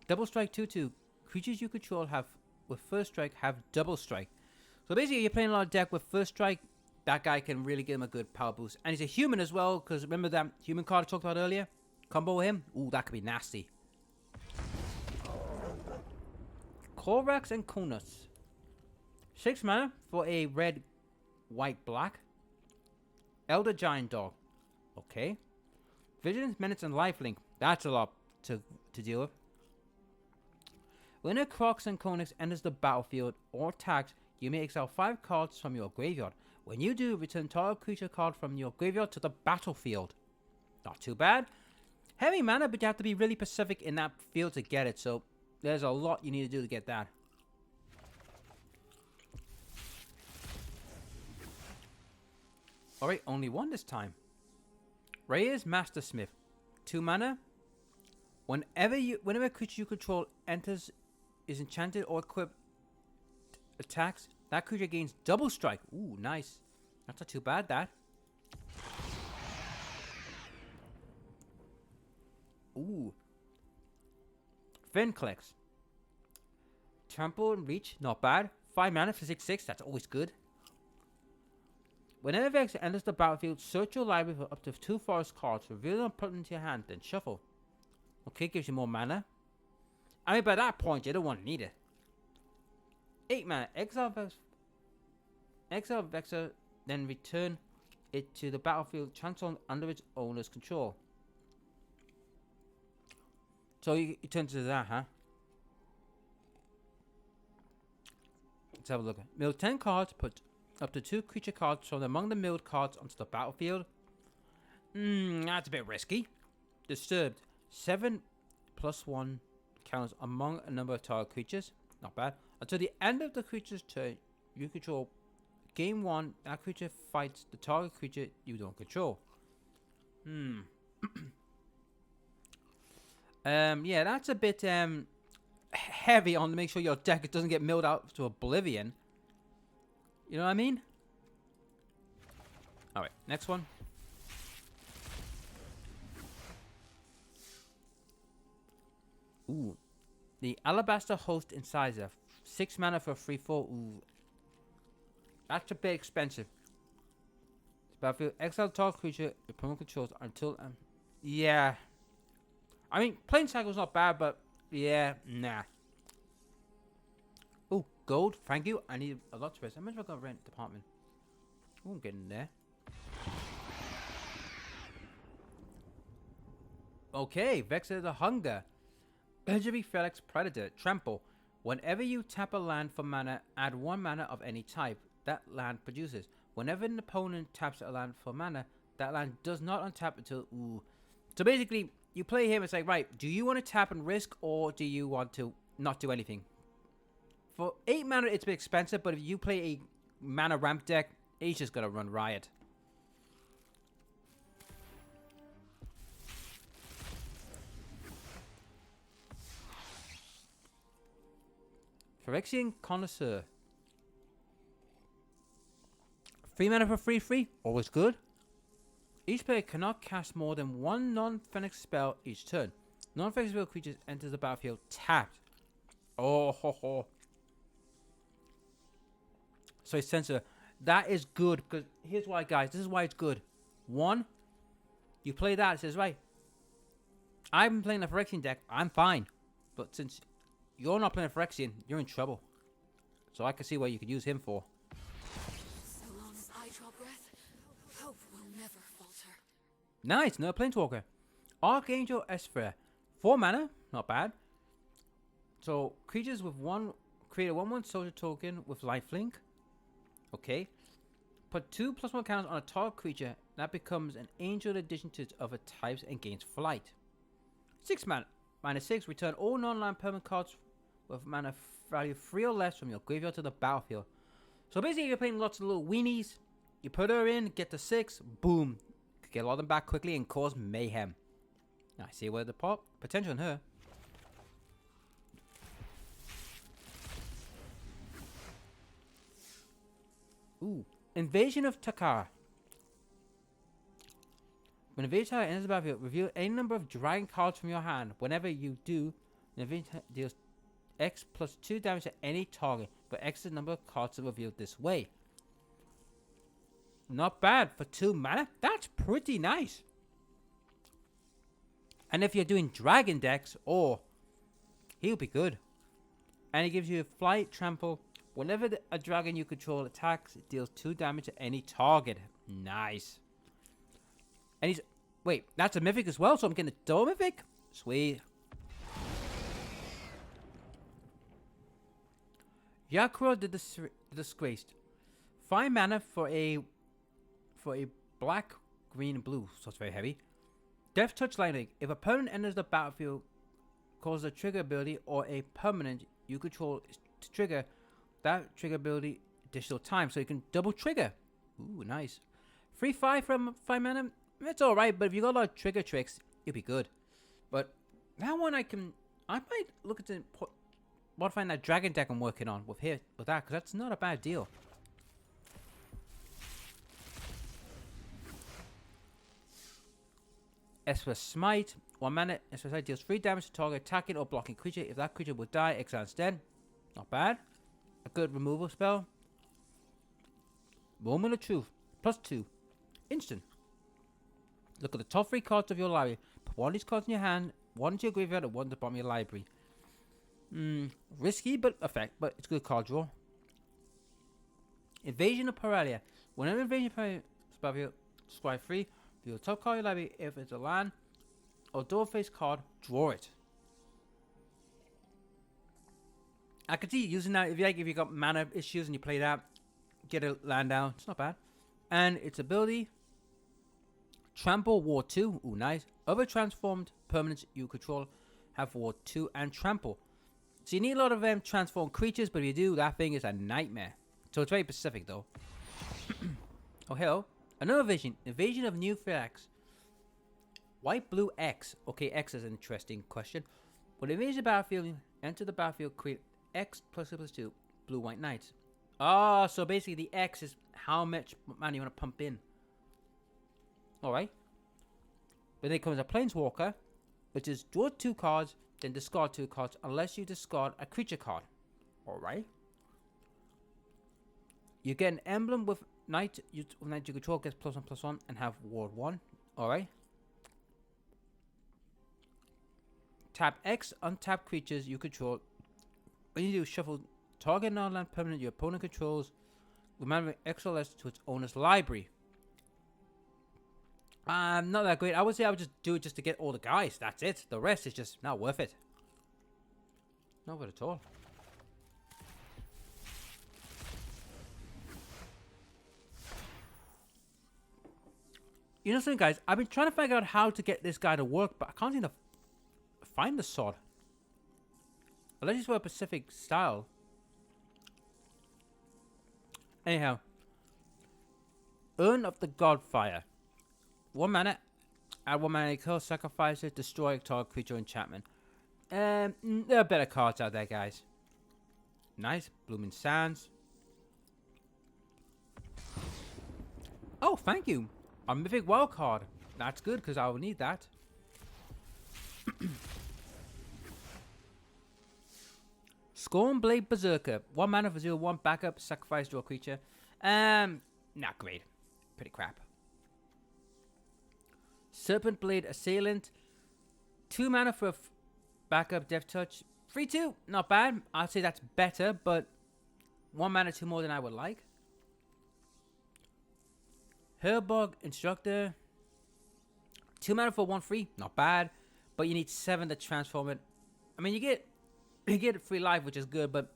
Double strike 2/2. Creatures you control have with first strike have double strike. So basically you're playing a lot of deck with first strike, that guy can really give him a good power boost. And he's a human as well, because remember that human card I talked about earlier? Combo with him? Ooh, that could be nasty. Korax and Kunus. 6 mana for a red, white, black. Elder Giant Dog. Okay. Vigilance, Menace, and Lifelink. That's a lot to deal with. When a Korax and Kunus enters the battlefield or attacks, you may exile 5 cards from your graveyard. When you do, return target creature card from your graveyard to the battlefield. Not too bad. Heavy mana, but you have to be really specific in that field to get it, so there's a lot you need to do to get that. Alright, only 1 this time. Reyes Mastersmith. 2 mana. Whenever a creature you control enters, is enchanted or equipped, attacks, that creature gains double strike. Ooh, nice. That's not too bad, that. Ooh. Finclex. Trample and Reach, not bad. 5 mana for 6/6, that's always good. Whenever Vex enters the battlefield, search your library for up to 2 forest cards, reveal them and put them into your hand, then shuffle. Okay, gives you more mana. I mean, by that point, you don't want to need it. 8 mana, exile Vexer, then return it to the battlefield, transformed under its owner's control. So you turn to that, huh? Let's have a look. Mill 10 cards, put up to 2 creature cards from among the milled cards onto the battlefield. That's a bit risky. Disturbed. 7+1 counters among a number of target creatures. Not bad. Until the end of the creature's turn, you control. Game 1, that creature fights the target creature you don't control. Yeah, that's a bit heavy on to make sure your deck doesn't get milled out to oblivion. You know what I mean? Alright, next one. Ooh. The Alabaster Host Incisor. 6 mana for 3/4. Ooh. That's a bit expensive. Battlefield, exile target creature your opponent controls until yeah. I mean, Plane Cycle's not bad, but yeah, nah. Oh, gold, thank you. I need a lot of space. How much have I got rent department? Oh, I'm getting there. Okay, Vexer the Hunger. Legendary Felix Predator. Trample. Whenever you tap a land for mana, add 1 mana of any type that land produces. Whenever an opponent taps a land for mana, that land does not untap until... Ooh. So basically, you play him, it's like, right, do you want to tap and risk, or do you want to not do anything? For 8 mana, it's a bit expensive, but if you play a mana ramp deck, he's just going to run riot. Phyrexian Connoisseur. 3 mana for free, always good. Each player cannot cast more than one non-Phoenix spell each turn. Non-Phoenix spell creatures enters the battlefield tapped. Oh ho ho. So it's Censor. That is good, because here's why, guys. This is why it's good. One, you play that, it says, right, I've been playing a Phyrexian deck, I'm fine. But since you're not playing a Phyrexian, you're in trouble. So I can see what you could use him for.
So long as I draw breath, hope will never falter.
Nice, no Planeswalker. Archangel Esphir. 4 mana, not bad. So, creatures with one, create a 1/1 soldier token with lifelink. Okay. Put 2+1 counters on a target creature. That becomes an angel addition to its other types and gains flight. 6 mana. -6. Return all non-land permanent cards with mana value 3 or less from your graveyard to the battlefield. So basically, you're playing lots of little weenies. You put her in, get to 6, boom. Get a lot of them back quickly and cause mayhem. Now, I see where the potential in her. Ooh. Invasion of Takara. When Invasion of Takara enters the battlefield, reveal any number of dragon cards from your hand. Whenever you do, the Invasion deals X plus 2 damage to any target, but X is the number of cards are revealed this way. Not bad for 2 mana. That's pretty nice. And if you're doing dragon decks, he'll be good. And he gives you flight, trample. Whenever a dragon you control attacks, it deals 2 damage to any target. Nice. And he's... Wait, that's a mythic as well, so I'm getting a double mythic? Sweet. Yakura the Disgraced. 5 mana for a black, green, and blue, so it's very heavy. Death Touch Lightning. If a permanent enters the battlefield, causes a trigger ability or a permanent you control to trigger that trigger ability additional time, so you can double trigger. Ooh, nice. 3/5 from 5 mana. It's alright, but if you got a lot of trigger tricks, it'll be good. But that one I might look at modifying that dragon deck I'm working on with that, because that's not a bad deal. Esper Smite. 1 mana. Esper Smite deals 3 damage to target attacking or blocking creature. If that creature will die, exile instead. Not bad. A good removal spell. Moment of Truth. +2. Instant. Look at the top 3 cards of your library. Put 1 of these cards in your hand, 1 to your graveyard, and 1 to the bottom of your library. Risky, but it's good card draw. Invasion of Paralia. Whenever Invasion of Paralia battlefield, swipe 3. Your top card of your library, if it's a land or door face card, draw it. I can see you using that if you got mana issues and you play that, get a land down. It's not bad. And its ability, Trample War 2. Ooh, nice. Other transformed permanents you control have War 2 and Trample. So you need a lot of transformed creatures, but if you do, that thing is a nightmare. So it's very specific though. Oh, hello. Another vision. Invasion of New Phylax. White, blue, X. Okay, X is an interesting question. When invade the battlefield, enter the battlefield, create X +2/+2. Blue, white knights. Oh, so basically the X is how much mana you want to pump in. Alright. But then it comes a Planeswalker, which is draw 2 cards, then discard 2 cards, unless you discard a creature card. Alright. You get an emblem with Knight you control gets +1/+1 and have Ward 1. Alright. Tap X, untap creatures you control. When you do, shuffle target non-land permanent your opponent controls, remembering X or less to its owner's library. Not that great. I would say I would just do it just to get all the guys. That's it. The rest is just not worth it. Not worth it at all. You know something, guys? I've been trying to figure out how to get this guy to work, but I can't seem to find the sword. Unless it's for a specific style. Anyhow. Urn of the Godfire. 1 mana. Add 1 mana, kill, sacrifice it, destroy a target creature enchantment. There are better cards out there, guys. Nice. Blooming Sands. Oh, thank you. A mythic wild card. That's good because I will need that. Scornblade Berserker. 1 mana for 0/1 backup. Sacrifice draw creature. Not great. Pretty crap. Serpent Blade Assailant. 2 mana for a backup Death Touch. 3/2. Not bad. I'd say that's better, but 1 mana 2 more than I would like. Herbog Instructor. 2 mana for 1/3. Not bad. But you need 7 to transform it. I mean, you get free life, which is good, but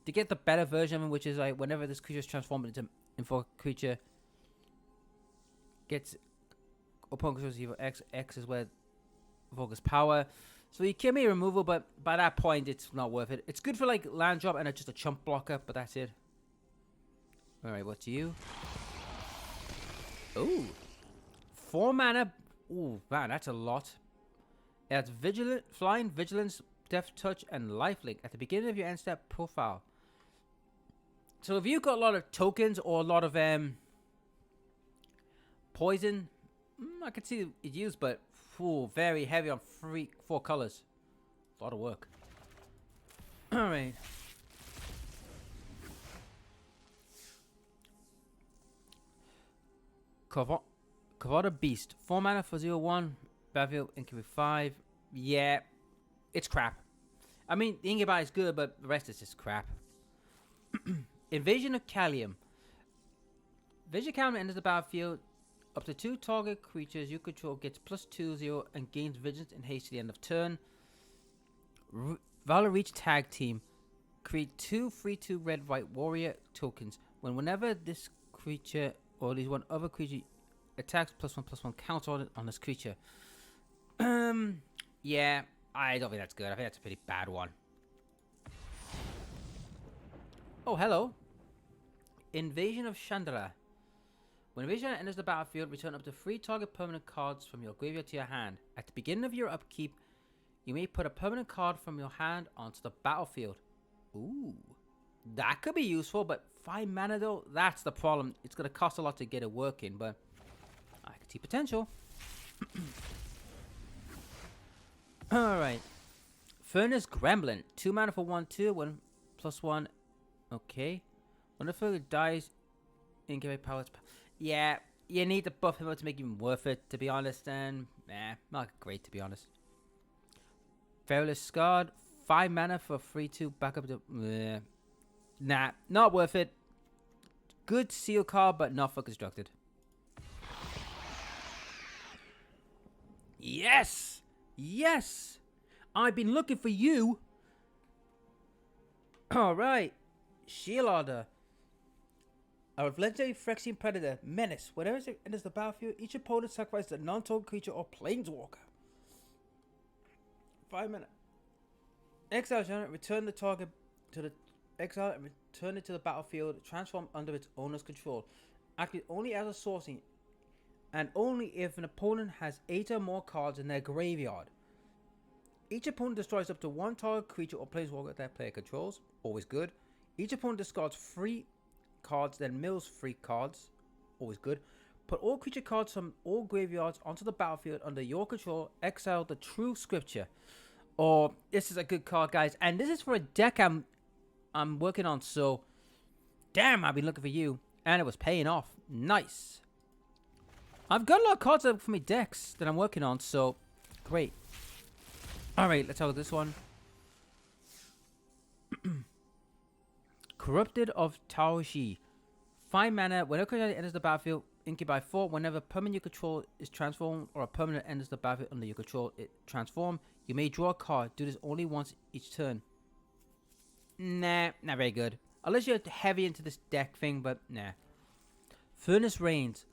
to get the better version, which is like whenever this creature is transformed into a creature, gets opponent controls evil X. X is where focus power. So you can be removal, but by that point, it's not worth it. It's good for like land drop and just a chump blocker, but that's it. All right, what's you? Ooh, 4 mana. Ooh, man, that's a lot. It has flying, vigilance, death touch, and lifelink at the beginning of your end step profile. So if you've got a lot of tokens or a lot of poison, I can see it used, but very heavy on 4 colors. A lot of work. All right. Kavada Beast. 4 mana for 0/1. Battlefield Incubate 5. Yeah, it's crap. I mean, the Incubate is good, but the rest is just crap. Invasion of Kalium. Invasion of Kalium enters the battlefield. Up to 2 target creatures you control gets +2/0 and gains vigilance and haste to the end of turn. Valor Reach Tag Team. Create 2 3/2 red-white warrior tokens. Whenever this creature or at least one other creature attacks, +1/+1 counter on this creature. Yeah, I don't think that's good. I think that's a pretty bad one. Oh, hello. Invasion of Chandra. When Invasion enters the battlefield, return up to 3 target permanent cards from your graveyard to your hand. At the beginning of your upkeep, you may put a permanent card from your hand onto the battlefield. Ooh. That could be useful, but 5 mana though, that's the problem. It's going to cost a lot to get it working, but I can see potential. Alright. Furnace Gremlin. 2 mana for 1/2, 1/1. Okay. When the further dies, incubate powers. Yeah, you need to buff him up to make him worth it, to be honest, and not great, to be honest. Feralus Scarred. 5 mana for 3/2, back up to. Nah, not worth it. Good seal card, but not for constructed. Yes! Yes! I've been looking for you! Alright. Shearlander. A legendary Phyrexian Predator. Menace. Whenever it enters the battlefield, each opponent sacrifices a non-token creature or planeswalker. 5 mana. Exile Janet. Return the target to the exile and return it to the battlefield. Transform under its owner's control. Active only as a sourcing, and only if an opponent has 8 or more cards in their graveyard. Each opponent destroys up to 1 target creature or planeswalker that player controls. Always good. Each opponent discards 3 cards, then mills 3 cards. Always good. Put all creature cards from all graveyards onto the battlefield under your control. Exile the True Scripture. Or this is a good card, guys, and this is for a deck I'm working on. So, damn, I've been looking for you, and it was paying off. Nice. I've got a lot of cards for my decks that I'm working on, so great. All right, let's have this one. Corrupted of Taoshi. 5 mana. Whenever a creature enters the battlefield, incubate 4. Whenever permanent you control is transformed or a permanent enters the battlefield under your control, it transforms. You may draw a card. Do this only once each turn. Nah, not very good. Unless you're heavy into this deck thing, but nah. Furnace Reigns.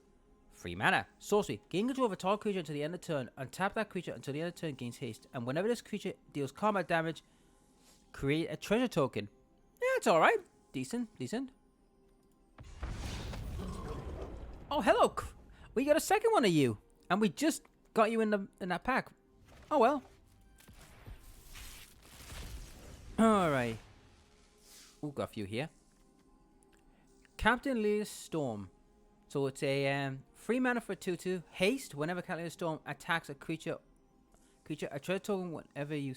3 mana. Sorcery. Gain control of a target creature until the end of turn. Untap that creature until the end of turn gains haste. And whenever this creature deals combat damage, create a treasure token. Yeah, it's alright. Decent. Oh, hello. We got a second one of you. And we just got you in that pack. Oh, well. Alright. Ooh, got a few here. Captain Lear's Storm. So it's a 3 mana for 2/2 haste. Whenever Captain Lear's Storm attacks a creature, a treasure token. Whenever you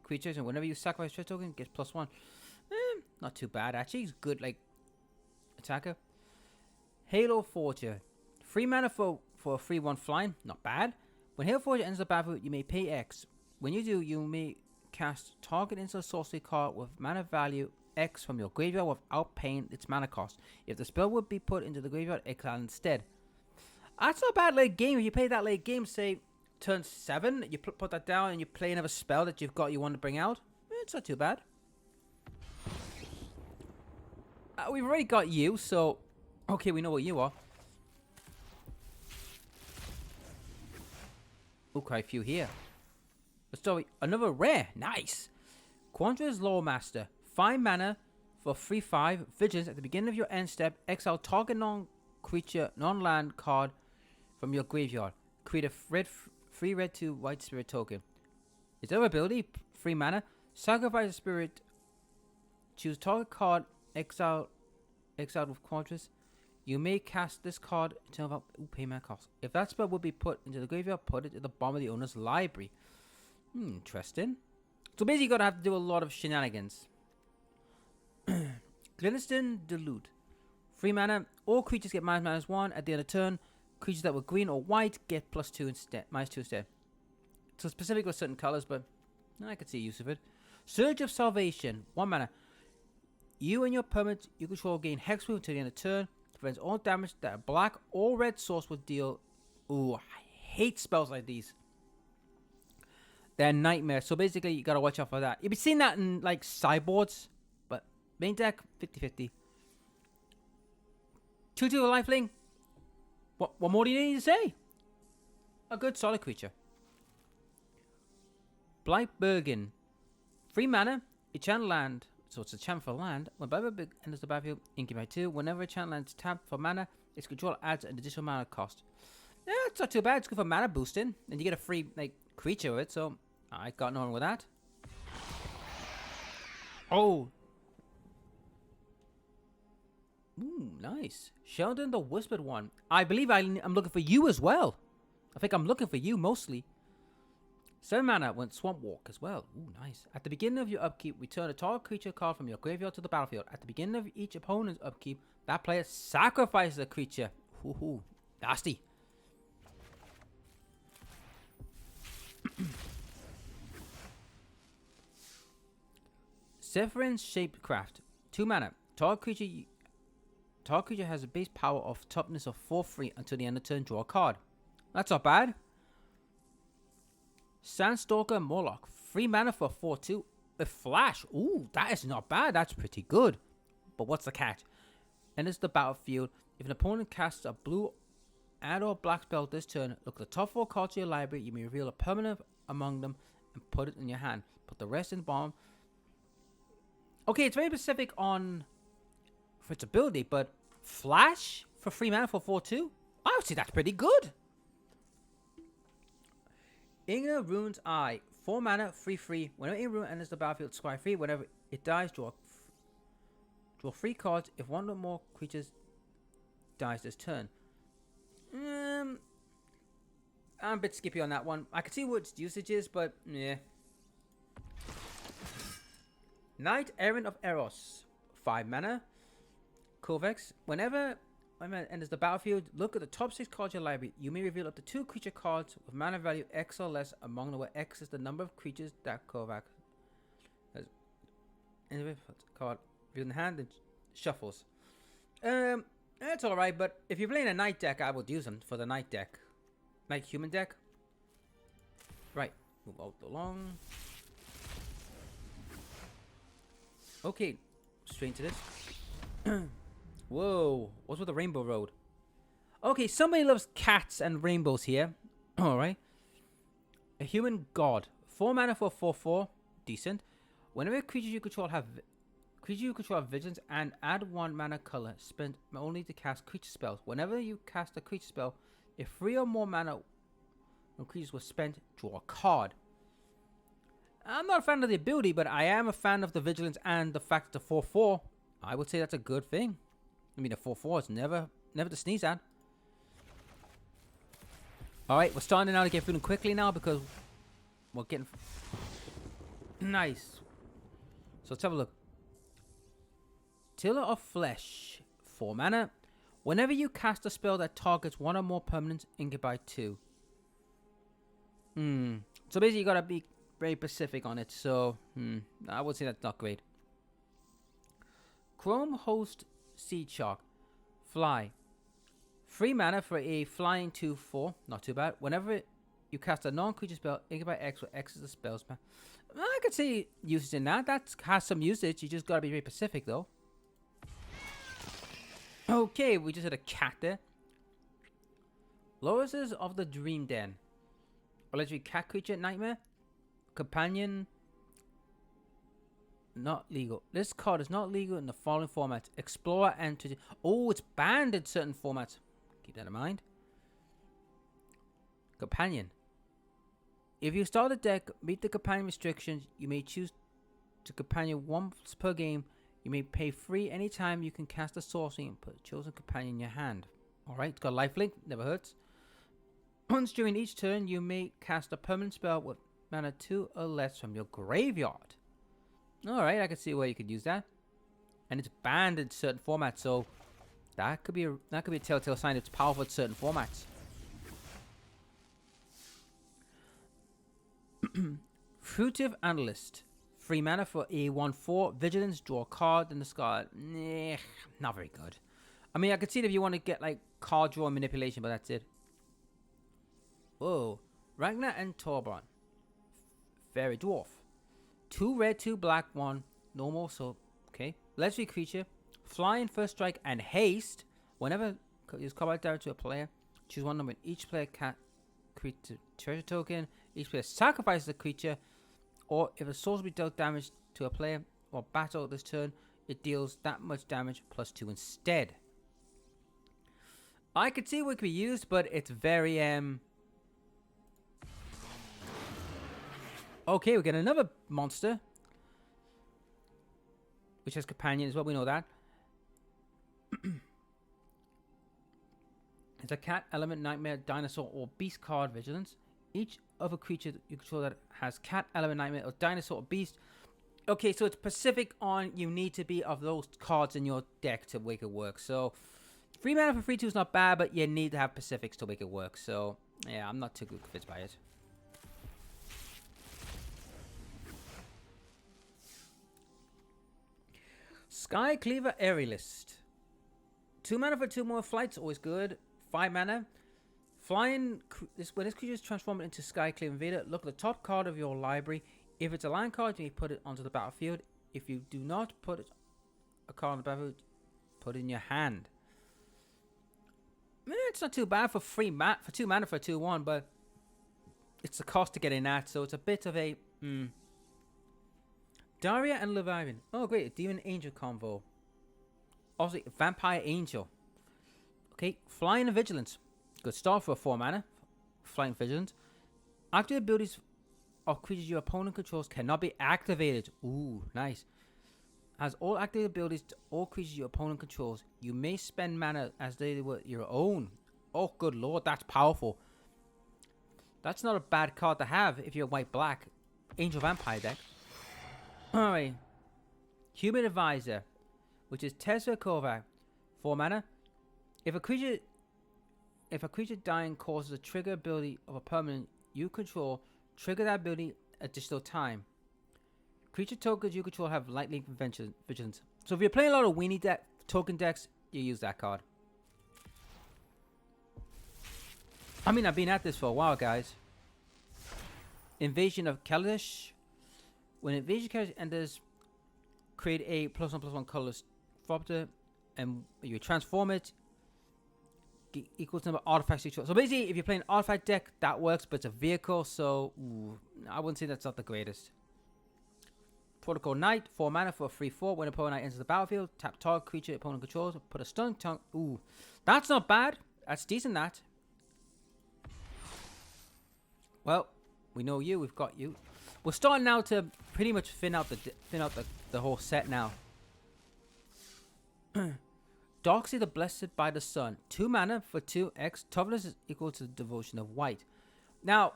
creatures and whenever you sacrifice a treasure token, gets +1. Not too bad actually. He's good like attacker. Halo Forger. 3 mana for a 3/1 flying. Not bad. When Halo Forger enters the battlefield, you may pay X. When you do, you may cast target instant sorcery card with mana value X from your graveyard without paying its mana cost. If the spell would be put into the graveyard, exile instead. That's not a bad late game. If you play that late game, say turn 7, you put that down and you play another spell that you want to bring out. It's not too bad. We've already got you, so okay, we know what you are. Okay, a few here. Sorry, another rare. Nice. Quandra's Lawmaster. 5 mana for 3/5 Vigilance. At the beginning of your end step, exile target non-creature, non-land card from your graveyard. Create a 3 red 2 white spirit token. Its other ability, 3 mana. Sacrifice a spirit. Choose target card. Exiled with Quandra's. You may cast this card until pay mana cost. If that spell would be put into the graveyard, put it at the bottom of the owner's library. Interesting. So basically, you're gonna have to do a lot of shenanigans. Glitterston Dilute. 3 mana. All creatures get -1 at the end of turn. Creatures that were green or white get +2 instead. -2 instead. So specific with certain colors, but I could see use of it. Surge of Salvation. 1 mana. You and your permanent you control gain hexproof until the end of turn. Prevents all damage that a black or red source would deal. Ooh, I hate spells like these. They're nightmares. So basically, you gotta watch out for that. You've been seeing that in like sideboards, but main deck 50-50. 2/2 lifelink. What more do you need to say? A good solid creature. Blightbergen. 3 mana. Enchant land. So it's a chant for land. When Blightbergen enters the battlefield, incubate 2. Whenever a chant land is tapped for mana, its control adds an additional mana cost. Yeah, it's not too bad. It's good for mana boosting, and you get a free like creature with it. So I got no wrong with that. Oh. Ooh, nice. Sheldon the Whispered One. I believe I'm looking for you as well. I think I'm looking for you mostly. 7 mana went Swamp Walk as well. Ooh, nice. At the beginning of your upkeep, return a target creature card from your graveyard to the battlefield. At the beginning of each opponent's upkeep, that player sacrifices a creature. Ooh, nasty. Severin Shapecraft. 2 mana. Target creature has a base power of toughness of 4/3 until the end of turn. Draw a card. That's not bad. Sandstalker Moloch. 3 mana for 4/2. A flash. Ooh, that is not bad. That's pretty good. But what's the catch? Enters the battlefield. If an opponent casts a blue and or black spell this turn, look at the top 4 cards of your library. You may reveal a permanent among them and put it in your hand. Put the rest in the bottom. Okay, it's very specific on for its ability, but flash for 3 mana for 4/2? I would say that's pretty good. Inga Rune's Eye. 4 mana, 3/3. Whenever Inga Rune enters the battlefield, scry 3. Whenever it dies, draw 3 cards. If one or more creatures dies this turn. I'm a bit skippy on that one. I can see what its usage is, but yeah. Knight Errant of Eros. 5 mana. Kovacs. Whenever enters the battlefield, look at the top 6 cards of your library. You may reveal up to 2 creature cards with mana value X or less among them, where X is the number of creatures that Kovac has. Card revealed in the hand and shuffles. That's alright, but if you're playing a Knight deck, I would use them for the Knight deck. Knight human deck. Right, move out along. Okay, straight into this. Whoa, what's with the Rainbow Road? Okay, somebody loves cats and rainbows here. Alright. A Human God. 4 mana for 4/4. Decent. Whenever creatures you control have vigilance and add 1 mana color, spend only to cast creature spells. Whenever you cast a creature spell, if 3 or more mana on creatures was spent, draw a card. I'm not a fan of the ability, but I am a fan of the vigilance and the fact that the 4/4. I would say that's a good thing. I mean, the 4/4 is never to sneeze at. All right, we're starting now to get through them quickly now because we're getting nice. So let's have a look. Tiller of Flesh, 4 mana. Whenever you cast a spell that targets one or more permanents, ink it by 2. So basically, you gotta be very specific on it. So, I would say that's not great. Chrome Host Seed Shark, Fly. 3 mana for a flying 2/4. Not too bad. Whenever you cast a non-creature spell, ink it by X, where X is the spell spell. I could see usage in that. That has some usage. You just gotta be very specific, though. Okay, we just had a cat there. Lotuses of the Dream Den. A legendary cat creature, Nightmare. Companion. Not legal. This card is not legal in the following formats. Explorer and... Oh, it's banned in certain formats. Keep that in mind. Companion. If you start a deck, meet the companion restrictions, you may choose to companion once per game. You may pay free anytime you can cast a sorcery and put a chosen companion in your hand. Alright, it's got lifelink, never hurts. Once during each turn, you may cast a permanent spell with mana 2 or less from your graveyard. Alright, I can see where you could use that. And it's banned in certain formats, so that could be a telltale sign it's powerful in certain formats. Fruitive Analyst. 3 mana for a 1/4. Vigilance, draw a card, and discard. Nah, not very good. I mean, I could see it if you want to get like card draw and manipulation, but that's it. Whoa. Ragnar and Torbran. Fairy Dwarf. 2 red, 2 black, 1 normal, so okay. Legendary creature. Flying, first strike, and haste. Whenever use combat damage to a player, choose one number. Each player can create a treasure token. Each player sacrifices a creature. Or if a sorcery dealt damage to a player or battle this turn, it deals that much damage plus 2 instead. I could see what could be used, but it's very okay, we get another monster, which has companion as well. We know that. It's a cat, element, nightmare, dinosaur, or beast card. Vigilance. Each other creature you control that has cat, element, nightmare, or dinosaur, or beast. Okay, so it's specific on you need to be of those cards in your deck to make it work. So 3 mana for 3/2 is not bad, but you need to have specifics to make it work. So yeah, I'm not too good convinced by it. Sky Cleaver Aerialist. 2 mana for 2 more flights, always good. 5 mana. Flying, when this creature is transformed into Sky Cleaver Invader, look at the top card of your library. If it's a land card, you may put it onto the battlefield. If you do not put a card on the battlefield, put it in your hand. I mean, it's not too bad for 2 mana for a 2/1, but it's the cost to get in that, so it's a bit of a Daria and Leviathan. Oh, great. A Demon Angel combo. Also, Vampire Angel. Okay. Flying and Vigilance. Good start for a 4 mana. Flying Vigilance. Active abilities of creatures your opponent controls cannot be activated. Ooh, nice. As all active abilities to all creatures your opponent controls, you may spend mana as they were your own. Oh, good lord. That's powerful. That's not a bad card to have if you're white-black. Angel Vampire deck. Alright. Human Advisor, which is Tezra Kovac. 4 mana. If a creature dying causes a trigger ability of a permanent you control, trigger that ability additional time. Creature tokens you control have lightning vigilance. So if you're playing a lot of weenie token decks, you use that card. I mean, I've been at this for a while, guys. Invasion of Kaladesh. When Invasion Kaladesh enters, create a +1/+1 colorless Thopter, and you transform it. Equals number of artifacts you control. So basically, if you're playing an artifact deck, that works, but it's a vehicle, so I wouldn't say that's not the greatest. Protocol Knight, 4 mana for a 3/4. When opponent enters the battlefield, tap target creature opponent controls, put a stun tongue. Ooh, that's not bad. That's decent, that. Well, we know you, we've got you. We're starting now to pretty much thin out the whole set now. Darkseid the Blessed by the Sun. 2 mana for 2x. Toughness is equal to the devotion of white. Now,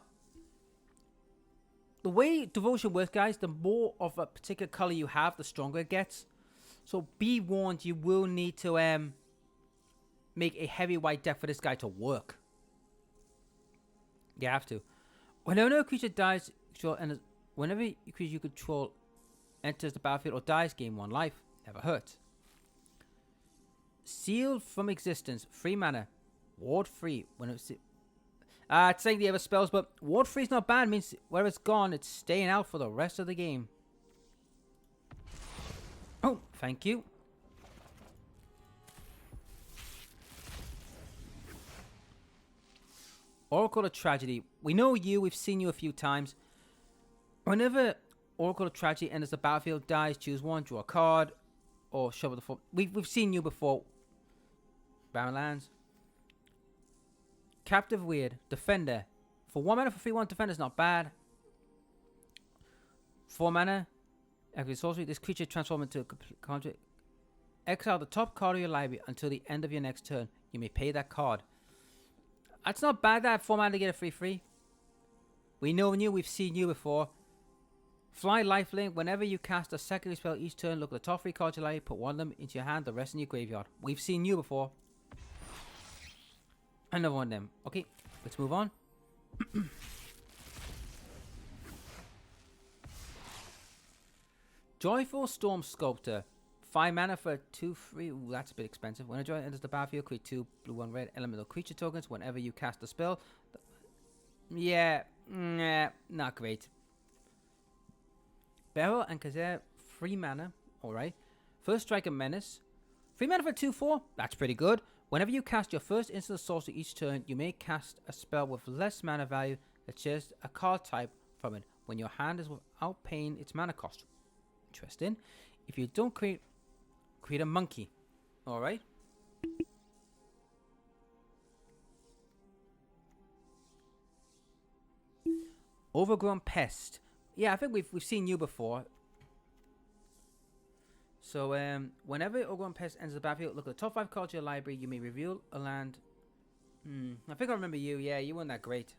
the way devotion works, guys, the more of a particular color you have, the stronger it gets. So be warned, you will need to make a heavy white deck for this guy to work. You have to. Whenever a creature dies, whenever a creature you control enters the battlefield or dies, gain 1 life. Never hurts. Sealed from existence, 3 mana, ward free. When it's saying the other spells, but ward free is not bad. It means where it's gone, it's staying out for the rest of the game. Oh, thank you. Oracle of Tragedy. We know you. We've seen you a few times. Whenever Oracle of Tragedy enters the battlefield, dies, choose 1, draw a card, or shuffle the 4. We've seen you before. Baron lands. Captive Weird. Defender. For 1 mana for 3/1, Defender's not bad. 4 mana. Activate sorcery. This creature transforms into a complete contract. Exile the top card of your library until the end of your next turn. You may pay that card. That's not bad, that 4 mana to get a 3/3. We know you. We've seen you before. Fly Lifelink. Whenever you cast a secondary spell each turn, look at the top 3 cards of your library, put 1 of them into your hand, the rest in your graveyard. We've seen you before. Another one of them. Okay, let's move on. Joyful Storm Sculptor. 5 mana for 2/3. Ooh, that's a bit expensive. When a joy enters the battlefield, create 2 blue, 1 red elemental creature tokens. Whenever you cast a spell. Yeah, nah, not great. Beryl and Kazir, 3 mana. Alright. First Strike and Menace. 3 mana for 2/4. That's pretty good. Whenever you cast your first instant sorcery each turn, you may cast a spell with less mana value that shares a card type from it when your hand is without paying its mana cost. Interesting. If you don't create a monkey. Alright. Overgrown Pest. Yeah, I think we've seen you before. So, whenever Overgrown Pest enters the battlefield, look at the top 5 cards of your library. You may reveal a land. I think I remember you. Yeah, you weren't that great.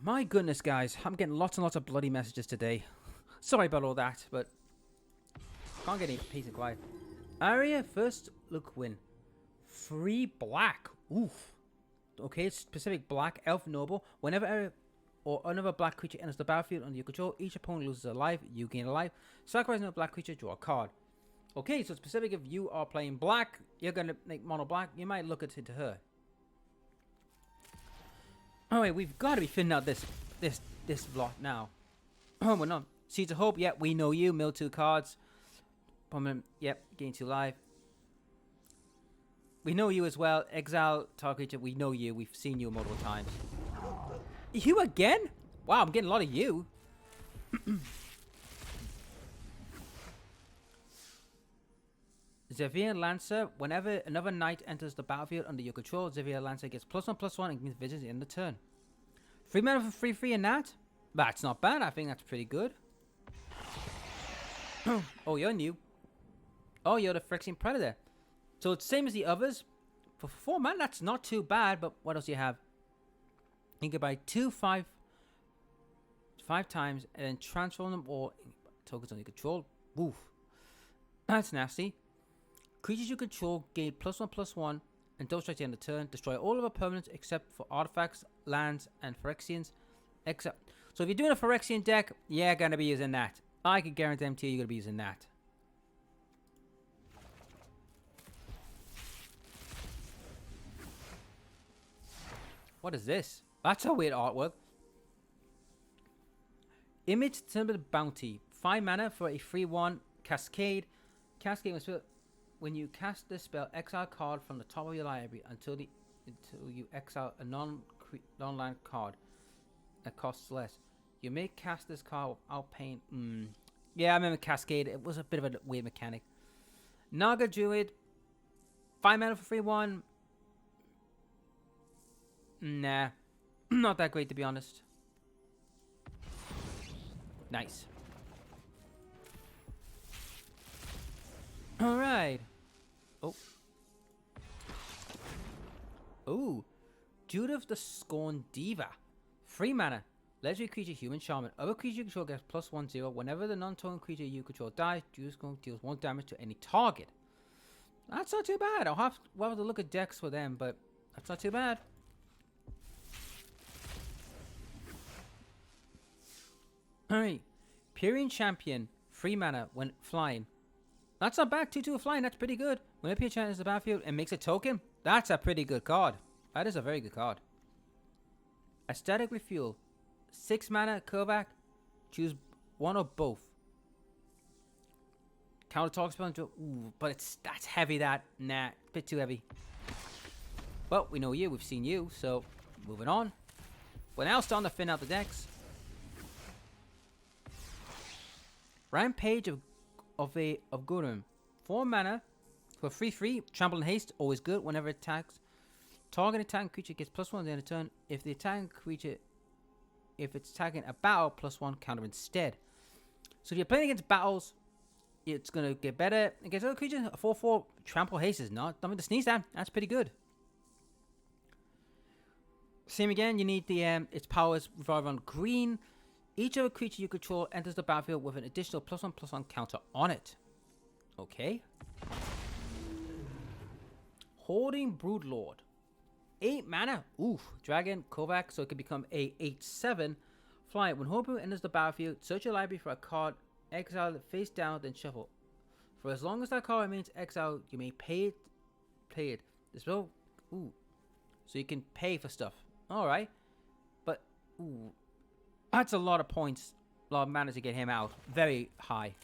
My goodness, guys. I'm getting lots and lots of bloody messages today. Sorry about all that, but can't get any peace and quiet. Aria, first look win. 3 black. Oof. Okay, specific black elf noble. Whenever Aria or another black creature enters the battlefield under your control, each opponent loses a life. You gain a life. Sacrifice another black creature, draw a card. Okay, so specific if you are playing black, you're gonna make mono black. You might look at her. Oh wait, we've got to be thinning out this lot now. Oh, we're not. Seeds of Hope. Yep, we know you. Mill 2 cards. Yep, gain 2 life. We know you as well. Exile target creature. We know you. We've seen you multiple times. You again? Wow, I'm getting a lot of you. Xavier Lancer. Whenever another knight enters the battlefield under your control, Xavier Lancer gets +1/+1 and gains visions in the turn. 3 mana for 3/3 in that? That's not bad. I think that's pretty good. Oh, you're new. Oh, you're the Phyrexian Predator. So it's the same as the others. For 4 mana, that's not too bad. But what else do you have? You can buy 2 5 times and then transform them all tokens on your control. Woof. That's nasty. Creatures you control gain +1/+1 and don't strike the end of the turn. Destroy all of our permanents except for artifacts, lands, and Phyrexians. So if you're doing a Phyrexian deck, you're going to be using that. I can guarantee you're going to be using that. What is this? That's a weird artwork. Image Timbered Bounty. 5 mana for a 3/1 Cascade. Cascade was when you cast this spell, exile a card from the top of your library until you exile a non-land card that costs less. You may cast this card without paying. Yeah, I remember Cascade. It was a bit of a weird mechanic. Naga Druid. 5 mana for 3/1. Nah. Not that great, to be honest. Nice. Alright. Oh. Ooh. Judith the Scorn Diva. 3 mana. Legendary creature, human shaman. Other creature you control gets +1/0. Whenever the non-token creature you control dies, Judith Scorn deals 1 damage to any target. That's not too bad. I'll have to look at decks for them, but that's not too bad. Alright. Pyrian Champion. 3 mana when flying. That's not bad. 2/2 flying. That's pretty good. When a Pyrian Champion is in the battlefield and makes a token, that's a pretty good card. That is a very good card. Aesthetic Refuel. 6 mana, Kovac. Choose one or both. Counter target spell. Ooh, but that's heavy. Nah, a bit too heavy. Well, we know you. We've seen you. So, moving on. We're now starting to thin out the decks. Rampage of Gurum. 4 mana for 3/3. Trample and haste. Always good whenever it attacks. Target attacking creature gets +1 at the end of turn. If the attacking creature, if it's attacking a battle, +1 counter instead. So if you're playing against battles, it's gonna get better against other creatures. A 4/4 trample haste is nothing to sneeze at. That's pretty good. Same again. You need the its powers revolve around green. Each other creature you control enters the battlefield with an additional +1/+1 counter on it. Okay. Hoarding Broodlord. 8 mana. Oof. Dragon, Kovac, so it can become a 8/7. Fly. When Hoarding enters the battlefield, search your library for a card, exile it face down, then shuffle. For as long as that card remains exiled, you may play it. This will. Ooh. So you can pay for stuff. Alright. But, ooh. That's a lot of points. A lot of mana to get him out. Very high.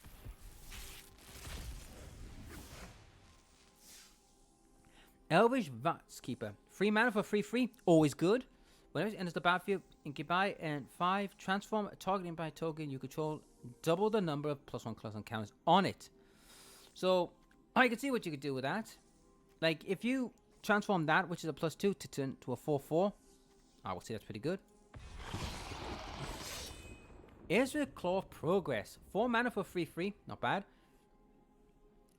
Elvish Vats Keeper. 3 mana for 3/3. Always good. Whenever it enters the battlefield, in goodbye and 5, transform a target by token you control. Double the number of +1/+1 counters on it. So, I can see what you could do with that. Like, if you transform that, which is a +2, to turn to a 4/4, I would say that's pretty good. Ezra Claw of Progress. 4 mana for 3/3. Not bad.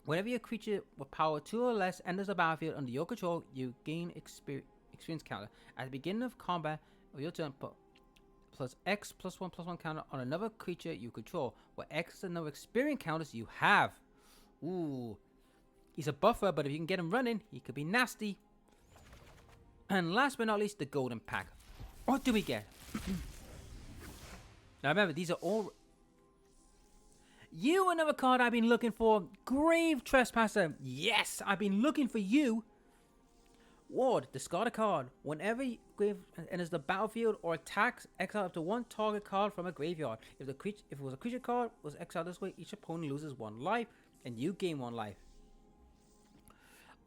Whenever your creature with power 2 or less enters the battlefield under your control, you gain experience counter. At the beginning of combat of your turn, put +X +1/+1 counter on another creature you control, where X is the number of experience counters you have. Ooh. He's a buffer, but if you can get him running, he could be nasty. And last but not least, the Golden Pack. What do we get? Now remember, these are all... You, another card I've been looking for. Grave Trespasser. Yes, I've been looking for you. Ward, discard a card. Whenever Grave enters the battlefield or attacks, exile up to 1 target card from a graveyard. If it was a creature card was exiled this way, each opponent loses 1 life, and you gain 1 life.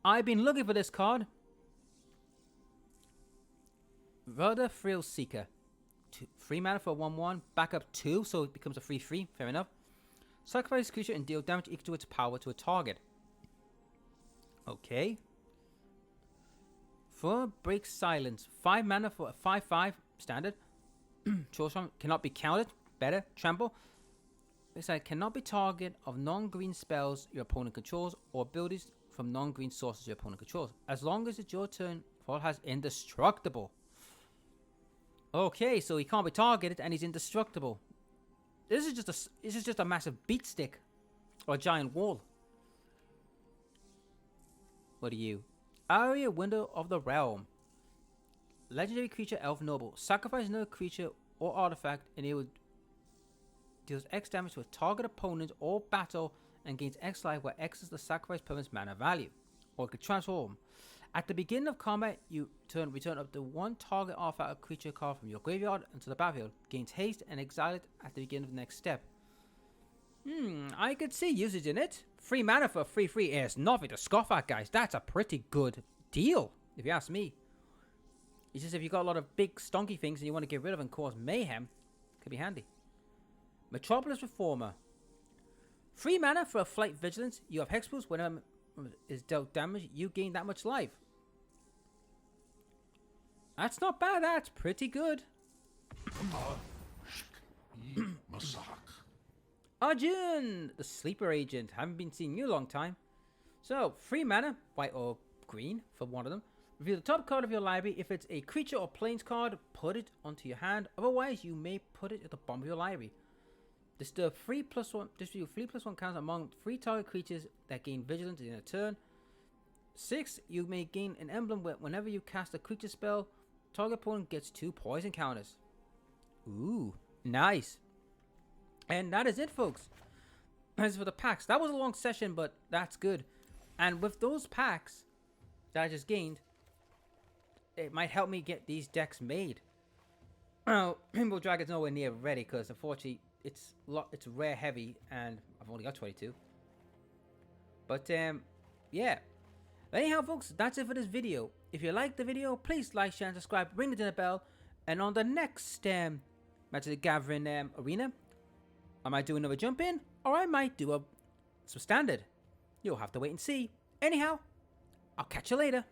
I've been looking for this card. Rudder Thrill Seeker. 3 mana for 1/1. Back up 2, so it becomes a 3/3. Fair enough. Sacrifice this creature and deal damage equal to its power to a target. Okay. For Break Silence. 5 mana for a 5/5. Standard. Choose from. Cannot be countered. Better. Trample. This side cannot be target of non-green spells your opponent controls or abilities from non-green sources your opponent controls. As long as it's your turn, Fall has Indestructible. Okay, so he can't be targeted and he's indestructible. This is just a massive beat stick. Or a giant wall. What are you? Aria, Window of the Realm. Legendary creature, Elf Noble. Sacrifice another creature or artifact and it will deals X damage to a target opponent or battle and gains X life, where X is the sacrifice permanent's mana value. Or it could transform. At the beginning of combat, you return up to 1 target artifact or creature card from your graveyard into the battlefield. Gains haste and exile it at the beginning of the next step. I could see usage in it. 3 mana for 3/3 is nothing to scoff at, guys. That's a pretty good deal, if you ask me. It's just if you've got a lot of big stonky things and you want to get rid of and cause mayhem, Could be handy. Metropolis Reformer. 3 mana for a Flight Vigilance. You have Hexproof. Whenever is dealt damage, you gain that much life. That's not bad. That's pretty good. Arjun, the Sleeper Agent. Haven't been seeing you a long time. So, 3 mana, white or green for one of them. Reveal the top card of your library. If it's a creature or plains card, put it onto your hand. Otherwise, you may put it at the bottom of your library. Disturb 3/1. Distribute 3/1 counters among 3 target creatures that gain vigilance in a turn. 6. You may gain an emblem whenever you cast a creature spell. Target opponent gets 2 poison counters. Ooh, nice. And that is it, folks. As for the packs, that was a long session, but that's good. And with those packs that I just gained, it might help me get these decks made. Rainbow Dragon's nowhere near ready because unfortunately it's rare heavy and I've only got 22. But yeah. Anyhow, folks, that's it for this video. If you liked the video, please like, share, and subscribe. Ring the dinner bell. And on the next Magic the Gathering arena, I might do another jump in, or I might do some standard. You'll have to wait and see. Anyhow, I'll catch you later.